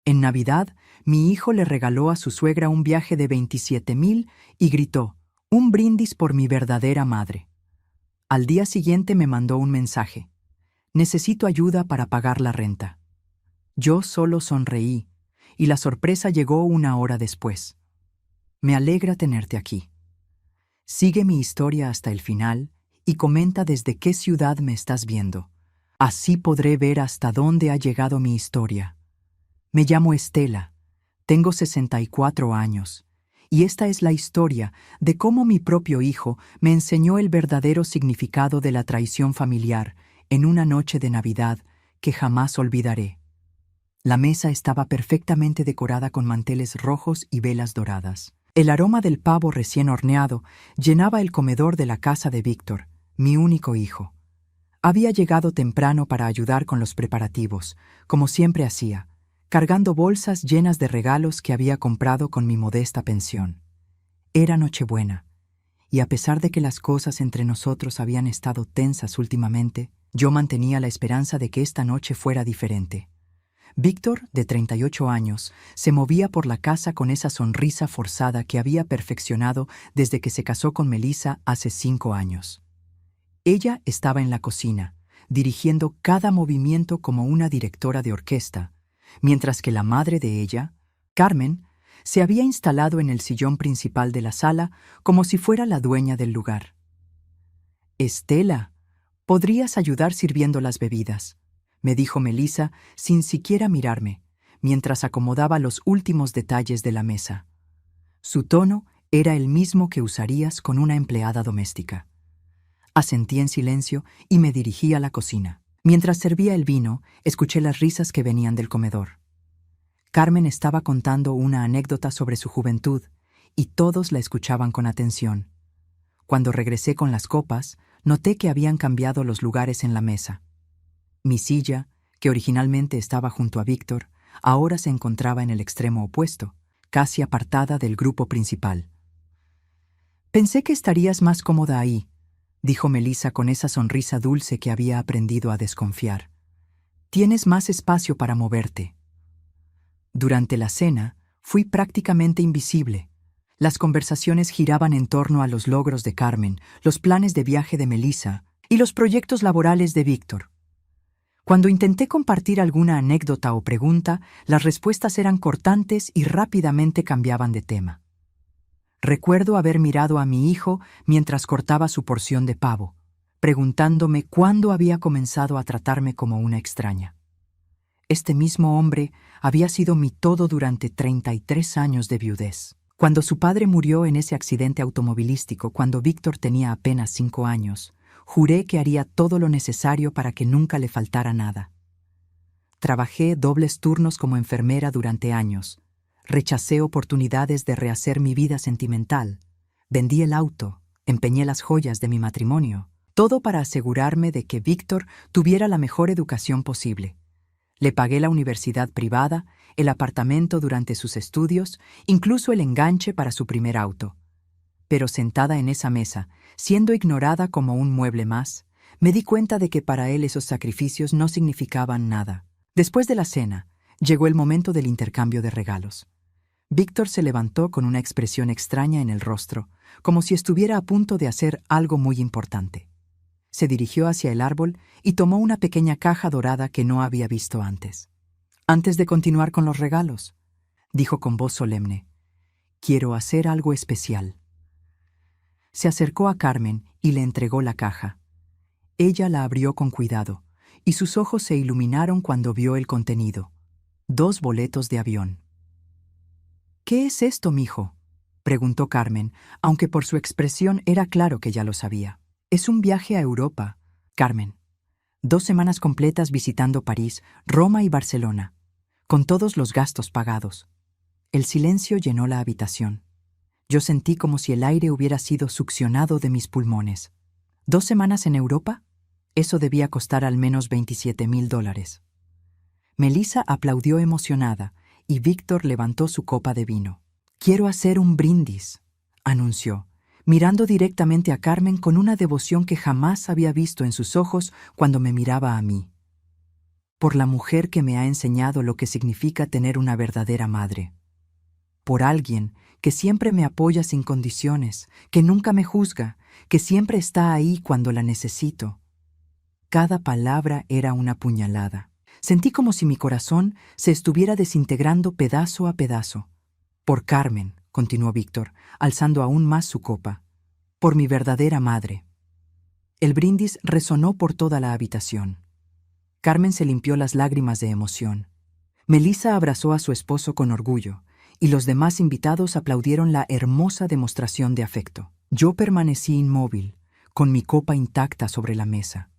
En Navidad, mi hijo le regaló a su suegra un viaje de 27,000 y gritó, «Un brindis por mi verdadera madre». Al día siguiente me mandó un mensaje. «Necesito ayuda para pagar la renta». Yo solo sonreí, y la sorpresa llegó una hora después. Me alegra tenerte aquí. Sigue mi historia hasta el final y comenta desde qué ciudad me estás viendo. Así podré ver hasta dónde ha llegado mi historia. Me llamo Estela, tengo 64 años, y esta es la historia de cómo mi propio hijo me enseñó el verdadero significado de la traición familiar en una noche de Navidad que jamás olvidaré. La mesa estaba perfectamente decorada con manteles rojos y velas doradas. El aroma del pavo recién horneado llenaba el comedor de la casa de Víctor, mi único hijo. Había llegado temprano para ayudar con los preparativos, como siempre hacía, cargando bolsas llenas de regalos que había comprado con mi modesta pensión. Era Nochebuena, y a pesar de que las cosas entre nosotros habían estado tensas últimamente, yo mantenía la esperanza de que esta noche fuera diferente. Víctor, de 38 años, se movía por la casa con esa sonrisa forzada que había perfeccionado desde que se casó con Melissa hace 5 años. Ella estaba en la cocina, dirigiendo cada movimiento como una directora de orquesta, mientras que la madre de ella, Carmen, se había instalado en el sillón principal de la sala como si fuera la dueña del lugar. «Estela, ¿podrías ayudar sirviendo las bebidas?», me dijo Melissa sin siquiera mirarme, mientras acomodaba los últimos detalles de la mesa. Su tono era el mismo que usarías con una empleada doméstica. Asentí en silencio y me dirigí a la cocina. Mientras servía el vino, escuché las risas que venían del comedor. Carmen estaba contando una anécdota sobre su juventud y todos la escuchaban con atención. Cuando regresé con las copas, noté que habían cambiado los lugares en la mesa. Mi silla, que originalmente estaba junto a Víctor, ahora se encontraba en el extremo opuesto, casi apartada del grupo principal. «Pensé que estarías más cómoda ahí», dijo Melissa con esa sonrisa dulce que había aprendido a desconfiar. «Tienes más espacio para moverte». Durante la cena, fui prácticamente invisible. Las conversaciones giraban en torno a los logros de Carmen, los planes de viaje de Melissa y los proyectos laborales de Víctor. Cuando intenté compartir alguna anécdota o pregunta, las respuestas eran cortantes y rápidamente cambiaban de tema. Recuerdo haber mirado a mi hijo mientras cortaba su porción de pavo, preguntándome cuándo había comenzado a tratarme como una extraña. Este mismo hombre había sido mi todo durante 33 años de viudez. Cuando su padre murió en ese accidente automovilístico cuando Víctor tenía apenas 5 años, juré que haría todo lo necesario para que nunca le faltara nada. Trabajé dobles turnos como enfermera durante años. Rechacé oportunidades de rehacer mi vida sentimental. Vendí el auto, empeñé las joyas de mi matrimonio. Todo para asegurarme de que Víctor tuviera la mejor educación posible. Le pagué la universidad privada, el apartamento durante sus estudios, incluso el enganche para su primer auto. Pero sentada en esa mesa, siendo ignorada como un mueble más, me di cuenta de que para él esos sacrificios no significaban nada. Después de la cena, llegó el momento del intercambio de regalos. Víctor se levantó con una expresión extraña en el rostro, como si estuviera a punto de hacer algo muy importante. Se dirigió hacia el árbol y tomó una pequeña caja dorada que no había visto antes. «Antes de continuar con los regalos», dijo con voz solemne, «quiero hacer algo especial». Se acercó a Carmen y le entregó la caja. Ella la abrió con cuidado, y sus ojos se iluminaron cuando vio el contenido. 2 boletos de avión. «¿Qué es esto, mijo?», preguntó Carmen, aunque por su expresión era claro que ya lo sabía. «Es un viaje a Europa, Carmen. 2 semanas completas visitando París, Roma y Barcelona, con todos los gastos pagados». El silencio llenó la habitación. Yo sentí como si el aire hubiera sido succionado de mis pulmones. ¿2 semanas en Europa? Eso debía costar al menos $27,000. Melissa aplaudió emocionada y Víctor levantó su copa de vino. «Quiero hacer un brindis», anunció, mirando directamente a Carmen con una devoción que jamás había visto en sus ojos cuando me miraba a mí. por la mujer que me ha enseñado lo que significa tener una verdadera madre, por alguien que siempre me apoya sin condiciones, que nunca me juzga, que siempre está ahí cuando la necesito. Cada palabra era una puñalada. Sentí como si mi corazón se estuviera desintegrando pedazo a pedazo. Por Carmen, continuó Víctor, alzando aún más su copa. Por mi verdadera madre. El brindis resonó por toda la habitación. Carmen se limpió las lágrimas de emoción. Melissa abrazó a su esposo con orgullo, y los demás invitados aplaudieron la hermosa demostración de afecto. Yo permanecí inmóvil, con mi copa intacta sobre la mesa.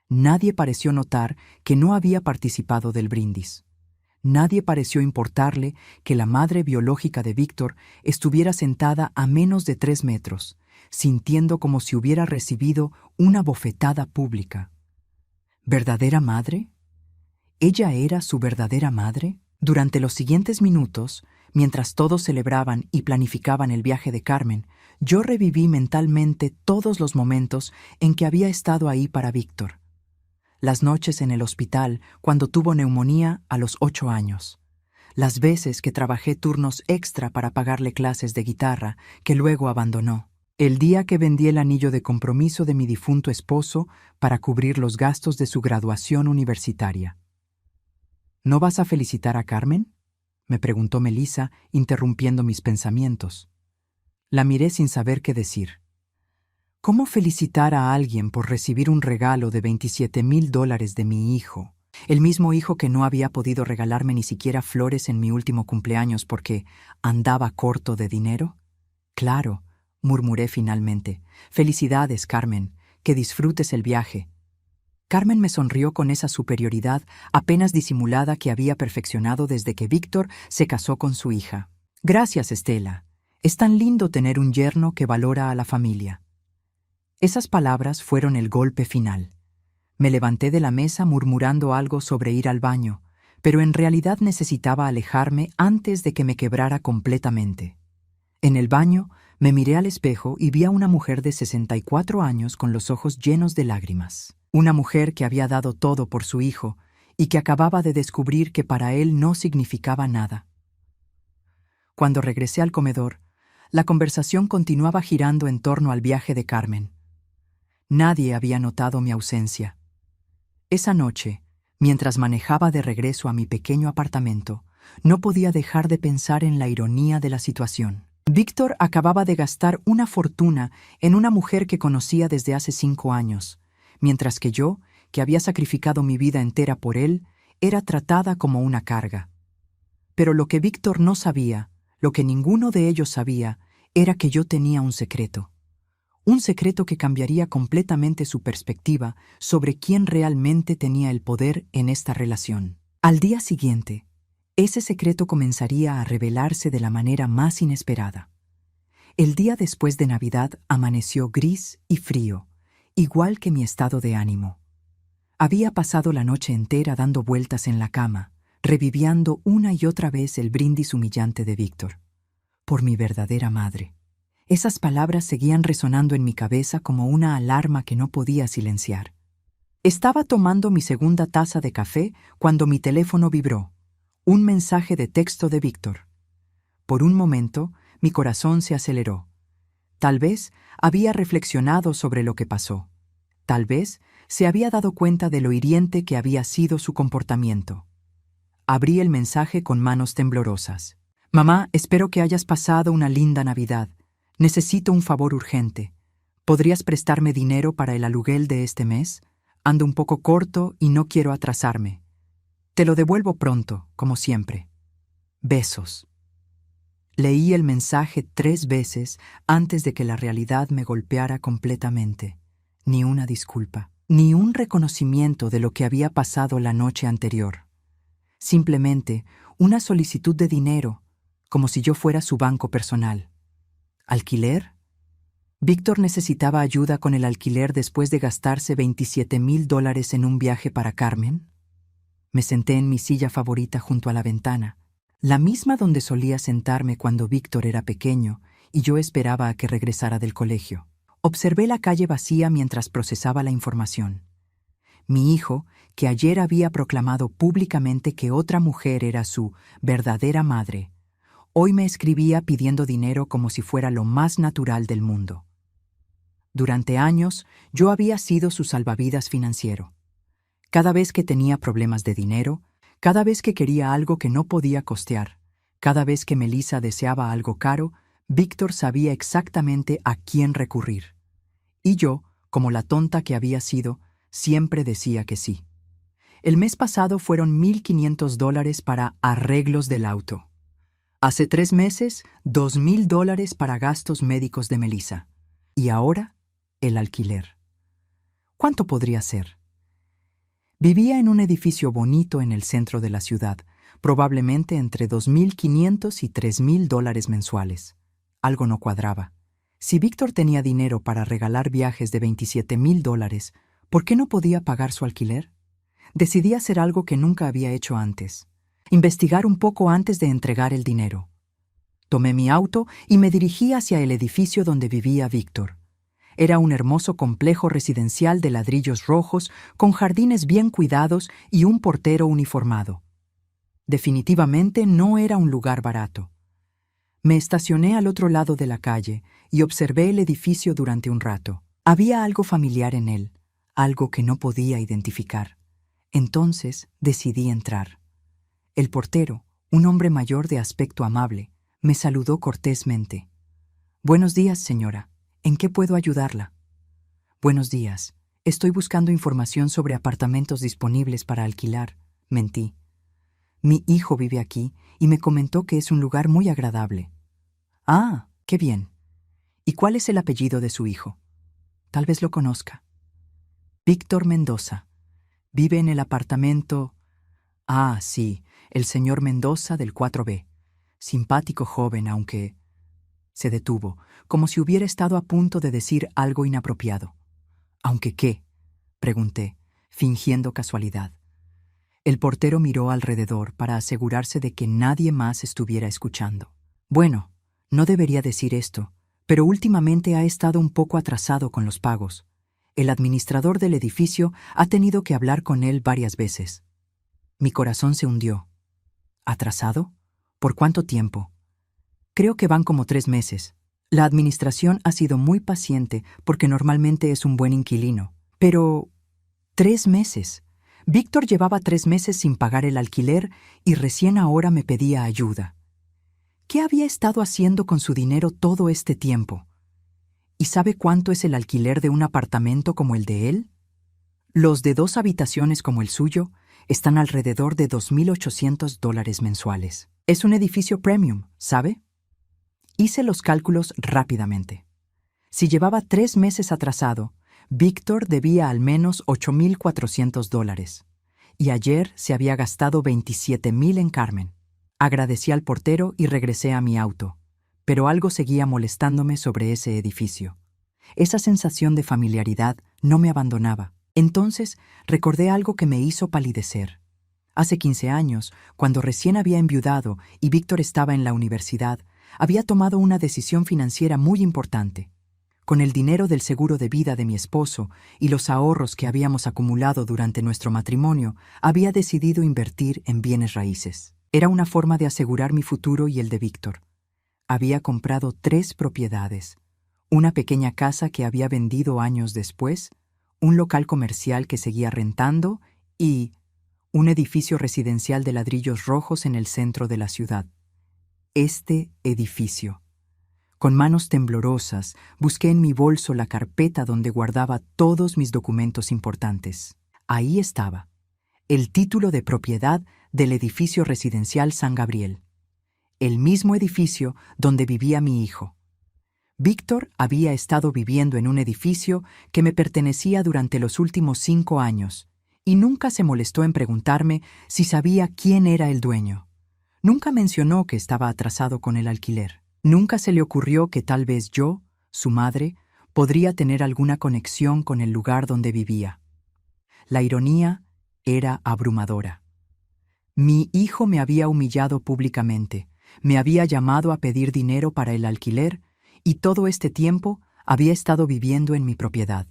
Nadie pareció notar que no había participado del brindis. Nadie pareció importarle que la madre biológica de Víctor estuviera sentada a menos de 3 metros, sintiendo como si hubiera recibido una bofetada pública. ¿Verdadera madre? ¿Ella era su verdadera madre? Durante los siguientes minutos, mientras todos celebraban y planificaban el viaje de Carmen, yo reviví mentalmente todos los momentos en que había estado ahí para Víctor. Las noches en el hospital cuando tuvo neumonía a los 8 años. Las veces que trabajé turnos extra para pagarle clases de guitarra que luego abandonó. El día que vendí el anillo de compromiso de mi difunto esposo para cubrir los gastos de su graduación universitaria. ¿No vas a felicitar a Carmen?, me preguntó Melissa, interrumpiendo mis pensamientos. La miré sin saber qué decir. ¿Cómo felicitar a alguien por recibir un regalo de $27,000 de mi hijo? El mismo hijo que no había podido regalarme ni siquiera flores en mi último cumpleaños porque andaba corto de dinero. Claro, murmuré finalmente. Felicidades, Carmen, que disfrutes el viaje. Carmen me sonrió con esa superioridad apenas disimulada que había perfeccionado desde que Víctor se casó con su hija. Gracias, Estela. Es tan lindo tener un yerno que valora a la familia. Esas palabras fueron el golpe final. Me levanté de la mesa murmurando algo sobre ir al baño, pero en realidad necesitaba alejarme antes de que me quebrara completamente. En el baño me miré al espejo y vi a una mujer de 64 años con los ojos llenos de lágrimas. Una mujer que había dado todo por su hijo y que acababa de descubrir que para él no significaba nada. Cuando regresé al comedor, la conversación continuaba girando en torno al viaje de Carmen. Nadie había notado mi ausencia. Esa noche, mientras manejaba de regreso a mi pequeño apartamento, no podía dejar de pensar en la ironía de la situación. Víctor acababa de gastar una fortuna en una mujer que conocía desde hace 5 años, mientras que yo, que había sacrificado mi vida entera por él, era tratada como una carga. Pero lo que Víctor no sabía, lo que ninguno de ellos sabía, era que yo tenía un secreto. Un secreto que cambiaría completamente su perspectiva sobre quién realmente tenía el poder en esta relación. Al día siguiente, ese secreto comenzaría a revelarse de la manera más inesperada. El día después de Navidad amaneció gris y frío, igual que mi estado de ánimo. Había pasado la noche entera dando vueltas en la cama, reviviendo una y otra vez el brindis humillante de Víctor. Por mi verdadera madre. Esas palabras seguían resonando en mi cabeza como una alarma que no podía silenciar. Estaba tomando mi segunda taza de café cuando mi teléfono vibró. Un mensaje de texto de Víctor. Por un momento, mi corazón se aceleró. Tal vez había reflexionado sobre lo que pasó. Tal vez se había dado cuenta de lo hiriente que había sido su comportamiento. Abrí el mensaje con manos temblorosas. Mamá, espero que hayas pasado una linda Navidad. Necesito un favor urgente. ¿Podrías prestarme dinero para el aluguel de este mes? Ando un poco corto y no quiero atrasarme. Te lo devuelvo pronto, como siempre. Besos. Leí el mensaje 3 veces antes de que la realidad me golpeara completamente. Ni una disculpa, ni un reconocimiento de lo que había pasado la noche anterior. Simplemente una solicitud de dinero, como si yo fuera su banco personal. ¿Alquiler? Víctor necesitaba ayuda con el alquiler después de gastarse $27,000 en un viaje para Carmen. Me senté en mi silla favorita junto a la ventana, la misma donde solía sentarme cuando Víctor era pequeño y yo esperaba a que regresara del colegio. Observé la calle vacía mientras procesaba la información. Mi hijo, que ayer había proclamado públicamente que otra mujer era su verdadera madre, hoy me escribía pidiendo dinero como si fuera lo más natural del mundo. Durante años, yo había sido su salvavidas financiero. Cada vez que tenía problemas de dinero, cada vez que quería algo que no podía costear, cada vez que Melissa deseaba algo caro, Víctor sabía exactamente a quién recurrir. Y yo, como la tonta que había sido, siempre decía que sí. El mes pasado fueron $1,500 para arreglos del auto. Hace 3 meses, $2,000 para gastos médicos de Melissa. Y ahora, el alquiler. ¿Cuánto podría ser? Vivía en un edificio bonito en el centro de la ciudad, probablemente entre $2,500 y $3,000 mensuales. Algo no cuadraba. Si Víctor tenía dinero para regalar viajes de $27,000, ¿por qué no podía pagar su alquiler? Decidí hacer algo que nunca había hecho antes. Investigar un poco antes de entregar el dinero. Tomé mi auto y me dirigí hacia el edificio donde vivía Víctor. Era un hermoso complejo residencial de ladrillos rojos, con jardines bien cuidados y un portero uniformado. Definitivamente no era un lugar barato. Me estacioné al otro lado de la calle y observé el edificio durante un rato. Había algo familiar en él, algo que no podía identificar. Entonces decidí entrar. El portero, un hombre mayor de aspecto amable, me saludó cortésmente. «Buenos días, señora. ¿En qué puedo ayudarla?» «Buenos días. Estoy buscando información sobre apartamentos disponibles para alquilar», mentí. «Mi hijo vive aquí y me comentó que es un lugar muy agradable». «Ah, qué bien. ¿Y cuál es el apellido de su hijo? Tal vez lo conozca». «Víctor Mendoza. Vive en el apartamento...» «Ah, sí, el señor Mendoza del 4B. Simpático joven, aunque...» Se detuvo, como si hubiera estado a punto de decir algo inapropiado. «¿Aunque qué?», pregunté, fingiendo casualidad. El portero miró alrededor para asegurarse de que nadie más estuviera escuchando. «Bueno, no debería decir esto, pero últimamente ha estado un poco atrasado con los pagos. El administrador del edificio ha tenido que hablar con él varias veces». Mi corazón se hundió. ¿Atrasado? ¿Por cuánto tiempo? Creo que van como 3 meses. La administración ha sido muy paciente porque normalmente es un buen inquilino. Pero... 3 meses. Víctor llevaba 3 meses sin pagar el alquiler y recién ahora me pedía ayuda. ¿Qué había estado haciendo con su dinero todo este tiempo? ¿Y sabe cuánto es el alquiler de un apartamento como el de él? Los de 2 habitaciones como el suyo están alrededor de $2,800 mensuales. Es un edificio premium, ¿sabe? Hice los cálculos rápidamente. Si llevaba 3 meses atrasado, Víctor debía al menos $8,400. Y ayer se había gastado $27,000 en Carmen. Agradecí al portero y regresé a mi auto, pero algo seguía molestándome sobre ese edificio. Esa sensación de familiaridad no me abandonaba. Entonces recordé algo que me hizo palidecer. Hace 15 años, cuando recién había enviudado y Víctor estaba en la universidad, había tomado una decisión financiera muy importante. Con el dinero del seguro de vida de mi esposo y los ahorros que habíamos acumulado durante nuestro matrimonio, había decidido invertir en bienes raíces. Era una forma de asegurar mi futuro y el de Víctor. Había comprado 3 propiedades: una pequeña casa que había vendido años después, un local comercial que seguía rentando y un edificio residencial de ladrillos rojos en el centro de la ciudad. Este edificio. Con manos temblorosas, busqué en mi bolso la carpeta donde guardaba todos mis documentos importantes. Ahí estaba, el título de propiedad del edificio residencial San Gabriel, el mismo edificio donde vivía mi hijo. Víctor había estado viviendo en un edificio que me pertenecía durante los últimos 5 años y nunca se molestó en preguntarme si sabía quién era el dueño. Nunca mencionó que estaba atrasado con el alquiler. Nunca se le ocurrió que tal vez yo, su madre, podría tener alguna conexión con el lugar donde vivía. La ironía era abrumadora. Mi hijo me había humillado públicamente, me había llamado a pedir dinero para el alquiler y todo este tiempo había estado viviendo en mi propiedad.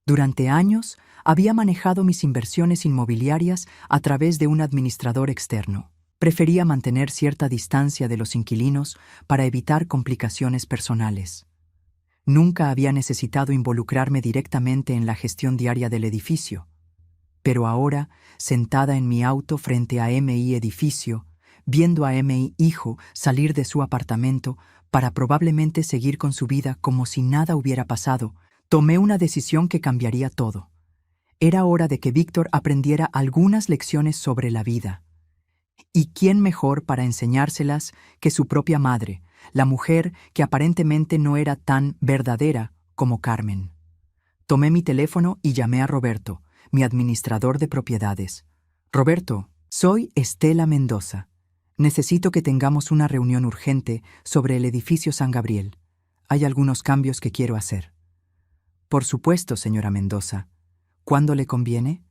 Durante años, había manejado mis inversiones inmobiliarias a través de un administrador externo. Prefería mantener cierta distancia de los inquilinos para evitar complicaciones personales. Nunca había necesitado involucrarme directamente en la gestión diaria del edificio. Pero ahora, sentada en mi auto frente a MI Edificio, viendo a MI Hijo salir de su apartamento para probablemente seguir con su vida como si nada hubiera pasado, tomé una decisión que cambiaría todo. Era hora de que Víctor aprendiera algunas lecciones sobre la vida. ¿Y quién mejor para enseñárselas que su propia madre, la mujer que aparentemente no era tan verdadera como Carmen? Tomé mi teléfono y llamé a Roberto, mi administrador de propiedades. Roberto, soy Estela Mendoza. Necesito que tengamos una reunión urgente sobre el edificio San Gabriel. Hay algunos cambios que quiero hacer. Por supuesto, señora Mendoza. ¿Cuándo le conviene?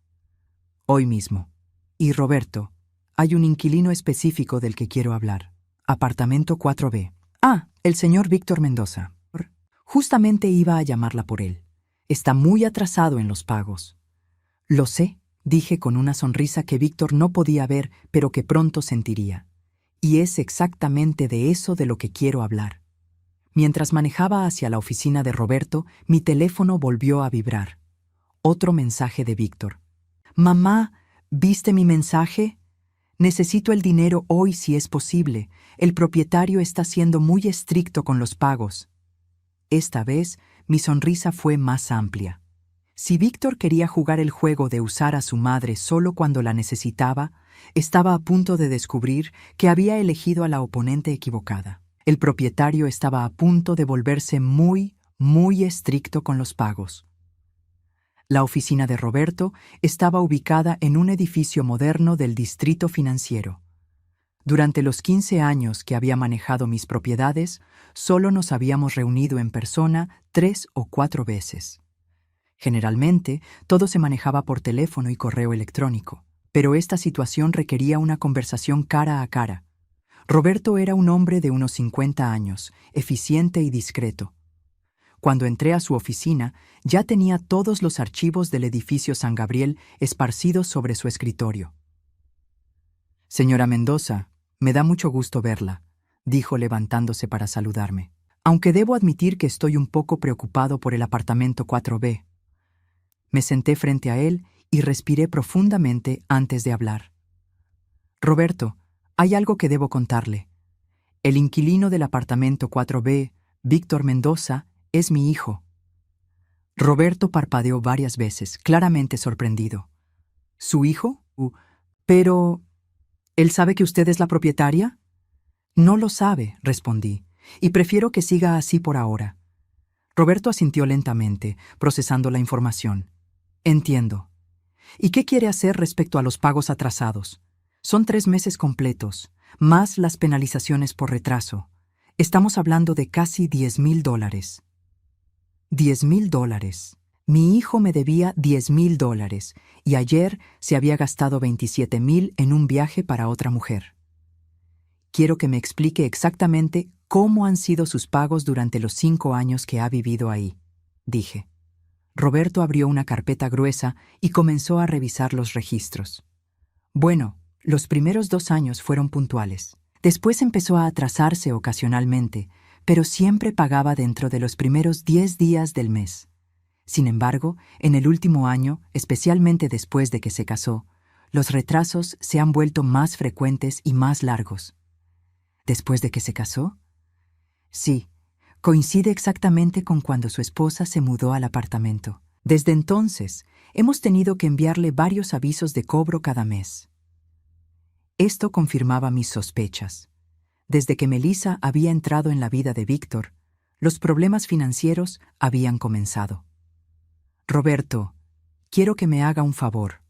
Hoy mismo. Y Roberto, hay un inquilino específico del que quiero hablar. Apartamento 4B. Ah, el señor Víctor Mendoza. Justamente iba a llamarla por él. Está muy atrasado en los pagos. Lo sé, dije con una sonrisa que Víctor no podía ver, pero que pronto sentiría. Y es exactamente de eso de lo que quiero hablar. Mientras manejaba hacia la oficina de Roberto, mi teléfono volvió a vibrar. Otro mensaje de Víctor. Mamá, ¿viste mi mensaje? Necesito el dinero hoy si es posible. El propietario está siendo muy estricto con los pagos. Esta vez, mi sonrisa fue más amplia. Si Víctor quería jugar el juego de usar a su madre solo cuando la necesitaba, estaba a punto de descubrir que había elegido a la oponente equivocada. El propietario estaba a punto de volverse muy, muy estricto con los pagos. La oficina de Roberto estaba ubicada en un edificio moderno del distrito financiero. Durante los 15 años que había manejado mis propiedades, solo nos habíamos reunido en persona 3 o 4 veces. Generalmente, todo se manejaba por teléfono y correo electrónico, pero esta situación requería una conversación cara a cara. Roberto era un hombre de unos 50 años, eficiente y discreto. Cuando entré a su oficina, ya tenía todos los archivos del edificio San Gabriel esparcidos sobre su escritorio. Señora Mendoza, me da mucho gusto verla, dijo levantándose para saludarme. Aunque debo admitir que estoy un poco preocupado por el apartamento 4B. Me senté frente a él y respiré profundamente antes de hablar. Roberto, hay algo que debo contarle. El inquilino del apartamento 4B, Víctor Mendoza, es mi hijo. Roberto parpadeó varias veces, claramente sorprendido. ¿Su hijo? Pero... ¿él sabe que usted es la propietaria? No lo sabe, respondí, y prefiero que siga así por ahora. Roberto asintió lentamente, procesando la información. Entiendo. ¿Y qué quiere hacer respecto a los pagos atrasados? Son 3 meses completos, más las penalizaciones por retraso. Estamos hablando de casi $10,000. $10,000. Mi hijo me debía $10,000 y ayer se había gastado 27,000 en un viaje para otra mujer. Quiero que me explique exactamente cómo han sido sus pagos durante los 5 años que ha vivido ahí, dije. Roberto abrió una carpeta gruesa y comenzó a revisar los registros. Bueno, los primeros 2 años fueron puntuales. Después empezó a atrasarse ocasionalmente, pero siempre pagaba dentro de los primeros 10 días del mes. Sin embargo, en el último año, especialmente después de que se casó, los retrasos se han vuelto más frecuentes y más largos. ¿Después de que se casó? Sí, coincide exactamente con cuando su esposa se mudó al apartamento. Desde entonces, hemos tenido que enviarle varios avisos de cobro cada mes. Esto confirmaba mis sospechas. Desde que Melissa había entrado en la vida de Víctor, los problemas financieros habían comenzado. Roberto, quiero que me haga un favor,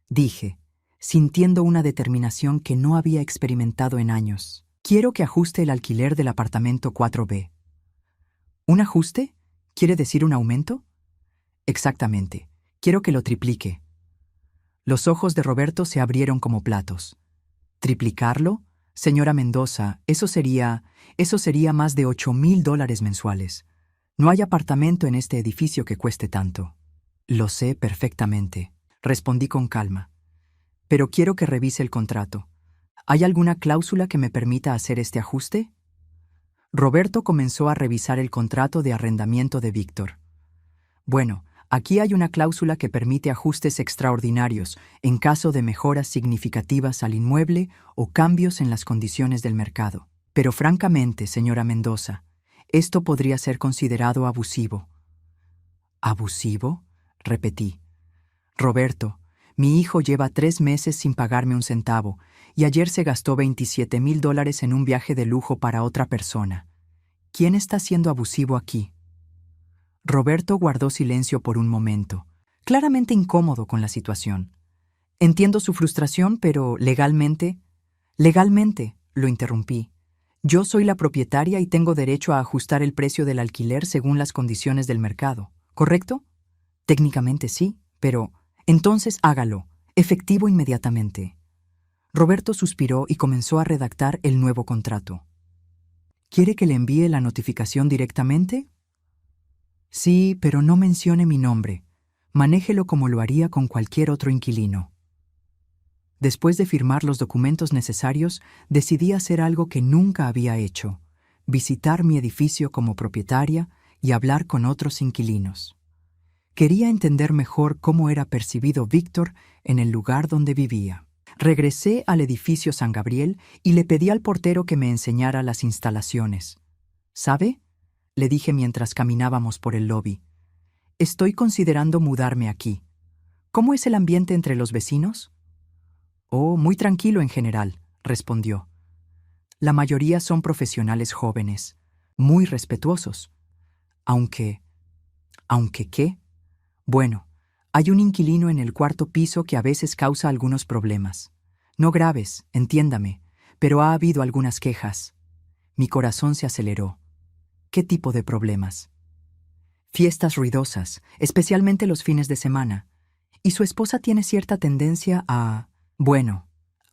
dije, sintiendo una determinación que no había experimentado en años. Quiero que ajuste el alquiler del apartamento 4B. ¿Un ajuste? ¿Quiere decir un aumento? Exactamente. Quiero que lo triplique. Los ojos de Roberto se abrieron como platos. ¿Triplicarlo? Señora Mendoza, eso sería más de $8,000 mensuales. No hay apartamento en este edificio que cueste tanto. Lo sé perfectamente, respondí con calma. Pero quiero que revise el contrato. ¿Hay alguna cláusula que me permita hacer este ajuste? Roberto comenzó a revisar el contrato de arrendamiento de Víctor. Bueno, aquí hay una cláusula que permite ajustes extraordinarios en caso de mejoras significativas al inmueble o cambios en las condiciones del mercado. Pero francamente, señora Mendoza, esto podría ser considerado abusivo. ¿Abusivo? Repetí. Roberto, mi hijo lleva 3 meses sin pagarme un centavo y ayer se gastó $27,000 en un viaje de lujo para otra persona. ¿Quién está siendo abusivo aquí? Roberto guardó silencio por un momento, claramente incómodo con la situación. Entiendo su frustración, pero legalmente, lo interrumpí. Yo soy la propietaria y tengo derecho a ajustar el precio del alquiler según las condiciones del mercado, ¿correcto? Técnicamente sí, pero entonces hágalo, efectivo inmediatamente. Roberto suspiró y comenzó a redactar el nuevo contrato. ¿Quiere que le envíe la notificación directamente? Sí, pero no mencione mi nombre. Manéjelo como lo haría con cualquier otro inquilino. Después de firmar los documentos necesarios, decidí hacer algo que nunca había hecho: visitar mi edificio como propietaria y hablar con otros inquilinos. Quería entender mejor cómo era percibido Víctor en el lugar donde vivía. Regresé al edificio San Gabriel y le pedí al portero que me enseñara las instalaciones. ¿Sabe?, le dije mientras caminábamos por el lobby. Estoy considerando mudarme aquí. ¿Cómo es el ambiente entre los vecinos? Oh, muy tranquilo en general, respondió. La mayoría son profesionales jóvenes, muy respetuosos. ¿Aunque qué? Bueno, hay un inquilino en el 4º piso que a veces causa algunos problemas. No graves, entiéndame, pero ha habido algunas quejas. Mi corazón se aceleró. ¿Qué tipo de problemas? Fiestas ruidosas, especialmente los fines de semana. Y su esposa tiene cierta tendencia a,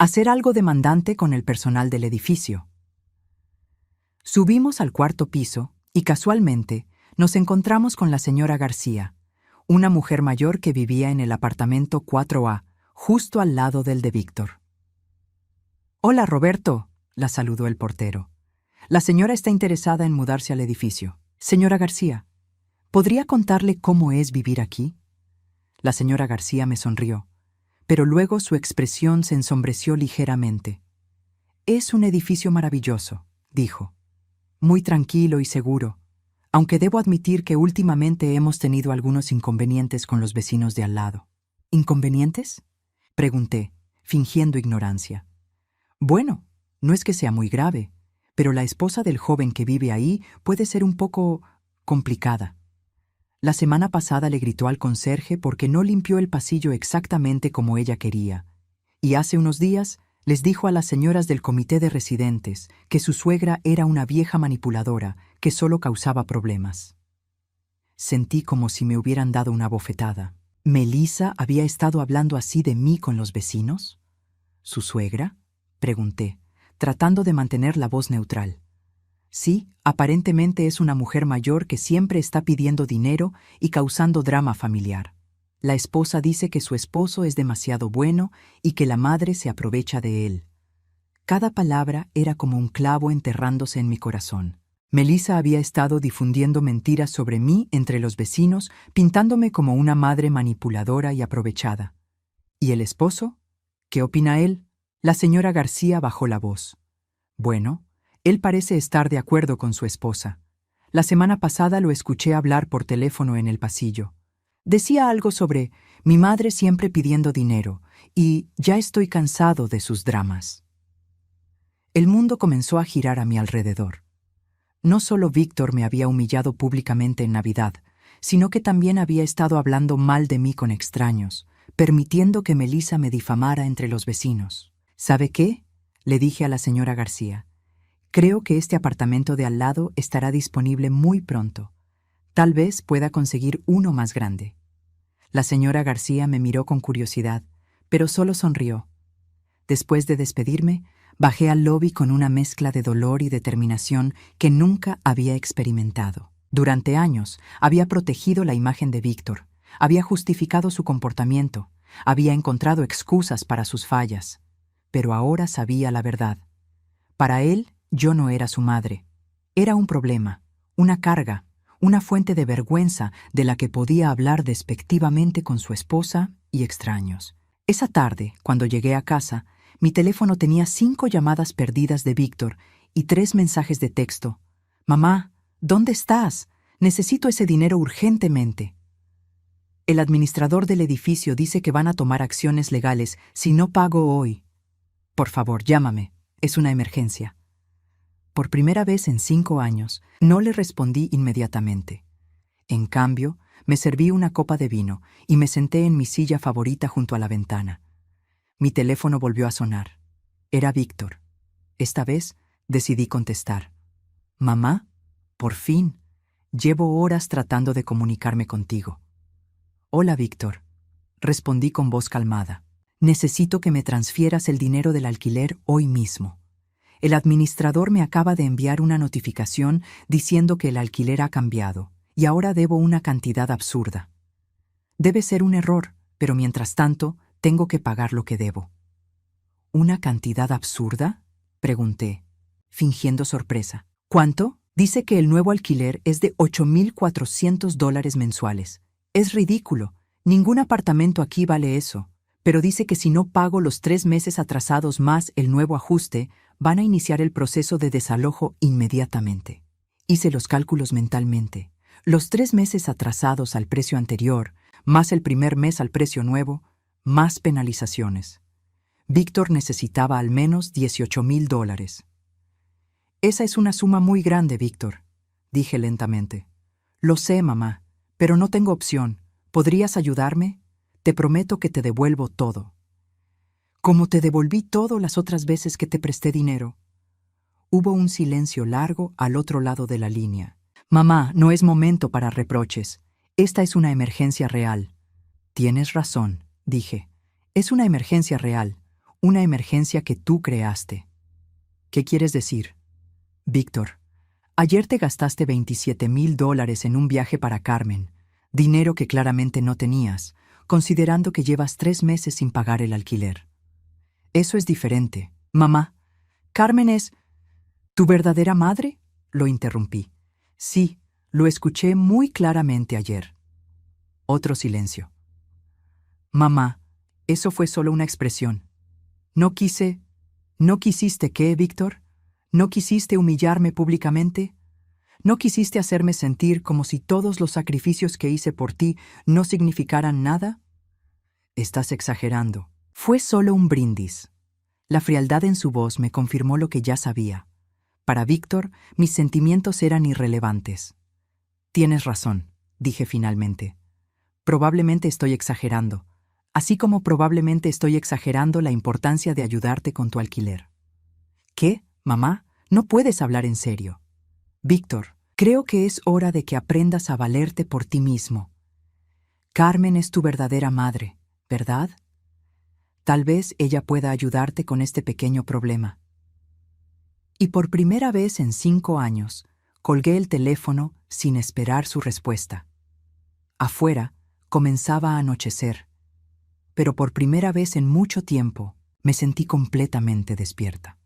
ser algo demandante con el personal del edificio. Subimos al 4º piso y casualmente nos encontramos con la señora García, una mujer mayor que vivía en el apartamento 4A, justo al lado del de Víctor. Hola, Roberto, la saludó el portero. La señora está interesada en mudarse al edificio. Señora García, ¿podría contarle cómo es vivir aquí? La señora García me sonrió, pero luego su expresión se ensombreció ligeramente. Es un edificio maravilloso, dijo. Muy tranquilo y seguro, aunque debo admitir que últimamente hemos tenido algunos inconvenientes con los vecinos de al lado. ¿Inconvenientes?, pregunté, fingiendo ignorancia. Bueno, no es que sea muy grave, pero la esposa del joven que vive ahí puede ser un poco complicada. La semana pasada le gritó al conserje porque no limpió el pasillo exactamente como ella quería, y hace unos días les dijo a las señoras del comité de residentes que su suegra era una vieja manipuladora que solo causaba problemas. Sentí como si me hubieran dado una bofetada. ¿Melissa había estado hablando así de mí con los vecinos? ¿Su suegra?, pregunté, tratando de mantener la voz neutral. Sí, aparentemente es una mujer mayor que siempre está pidiendo dinero y causando drama familiar. La esposa dice que su esposo es demasiado bueno y que la madre se aprovecha de él. Cada palabra era como un clavo enterrándose en mi corazón. Melissa había estado difundiendo mentiras sobre mí entre los vecinos, pintándome como una madre manipuladora y aprovechada. ¿Y el esposo? ¿Qué opina él? La señora García bajó la voz. Bueno, él parece estar de acuerdo con su esposa. La semana pasada lo escuché hablar por teléfono en el pasillo. Decía algo sobre mi madre siempre pidiendo dinero y ya estoy cansado de sus dramas. El mundo comenzó a girar a mi alrededor. No solo Víctor me había humillado públicamente en Navidad, sino que también había estado hablando mal de mí con extraños, permitiendo que Melissa me difamara entre los vecinos. ¿Sabe qué?, le dije a la señora García. Creo que este apartamento de al lado estará disponible muy pronto. Tal vez pueda conseguir uno más grande. La señora García me miró con curiosidad, pero solo sonrió. Después de despedirme, bajé al lobby con una mezcla de dolor y determinación que nunca había experimentado. Durante años había protegido la imagen de Víctor, Había justificado su comportamiento, había encontrado excusas para sus fallas, pero ahora sabía la verdad. Para él, yo no era su madre. Era un problema, una carga, una fuente de vergüenza de la que podía hablar despectivamente con su esposa y extraños. Esa tarde, cuando llegué a casa, mi teléfono tenía 5 llamadas perdidas de Víctor y 3 mensajes de texto. «Mamá, ¿dónde estás? Necesito ese dinero urgentemente». El administrador del edificio dice que van a tomar acciones legales si no pago hoy. Por favor, llámame. Es una emergencia. Por primera vez en 5 años, no le respondí inmediatamente. En cambio, me serví una copa de vino y me senté en mi silla favorita junto a la ventana. Mi teléfono volvió a sonar. Era Víctor. Esta vez decidí contestar. «Mamá, por fin. Llevo horas tratando de comunicarme contigo». «Hola, Víctor», respondí con voz calmada. «Necesito que me transfieras el dinero del alquiler hoy mismo. El administrador me acaba de enviar una notificación diciendo que el alquiler ha cambiado y ahora debo una cantidad absurda. Debe ser un error, pero mientras tanto, tengo que pagar lo que debo». «¿Una cantidad absurda?», pregunté, fingiendo sorpresa. «¿Cuánto?». «Dice que el nuevo alquiler es de $8,400 mensuales. Es ridículo. Ningún apartamento aquí vale eso. Pero dice que si no pago los 3 meses atrasados más el nuevo ajuste, van a iniciar el proceso de desalojo inmediatamente». Hice los cálculos mentalmente. Los 3 meses atrasados al precio anterior, más el primer mes al precio nuevo, más penalizaciones. Víctor necesitaba al menos $18,000. «Esa es una suma muy grande, Víctor», dije lentamente. «Lo sé, mamá, pero no tengo opción. ¿Podrías ayudarme? Te prometo que te devuelvo todo». «Como te devolví todo las otras veces que te presté dinero». Hubo un silencio largo al otro lado de la línea. «Mamá, no es momento para reproches. Esta es una emergencia real». «Tienes razón», dije. «Es una emergencia real, una emergencia que tú creaste». «¿Qué quieres decir?». «Víctor, ayer te gastaste $27,000 en un viaje para Carmen, dinero que claramente no tenías, considerando que llevas 3 meses sin pagar el alquiler. Eso es diferente. Mamá, ¿Carmen es tu verdadera madre?», lo interrumpí. «Sí, lo escuché muy claramente ayer». Otro silencio. «Mamá, eso fue solo una expresión. ¿No quisiste qué, Víctor? ¿No quisiste humillarme públicamente? ¿No quisiste hacerme sentir como si todos los sacrificios que hice por ti no significaran nada?». «Estás exagerando. Fue solo un brindis». La frialdad en su voz me confirmó lo que ya sabía. Para Víctor, mis sentimientos eran irrelevantes. «Tienes razón», dije finalmente. «Probablemente estoy exagerando, así como probablemente estoy exagerando la importancia de ayudarte con tu alquiler». «¿Qué, mamá? No puedes hablar en serio». «Víctor, creo que es hora de que aprendas a valerte por ti mismo. Carmen es tu verdadera madre, ¿verdad? Tal vez ella pueda ayudarte con este pequeño problema». Y por primera vez en 5 años, colgué el teléfono sin esperar su respuesta. Afuera comenzaba a anochecer, pero por primera vez en mucho tiempo me sentí completamente despierta.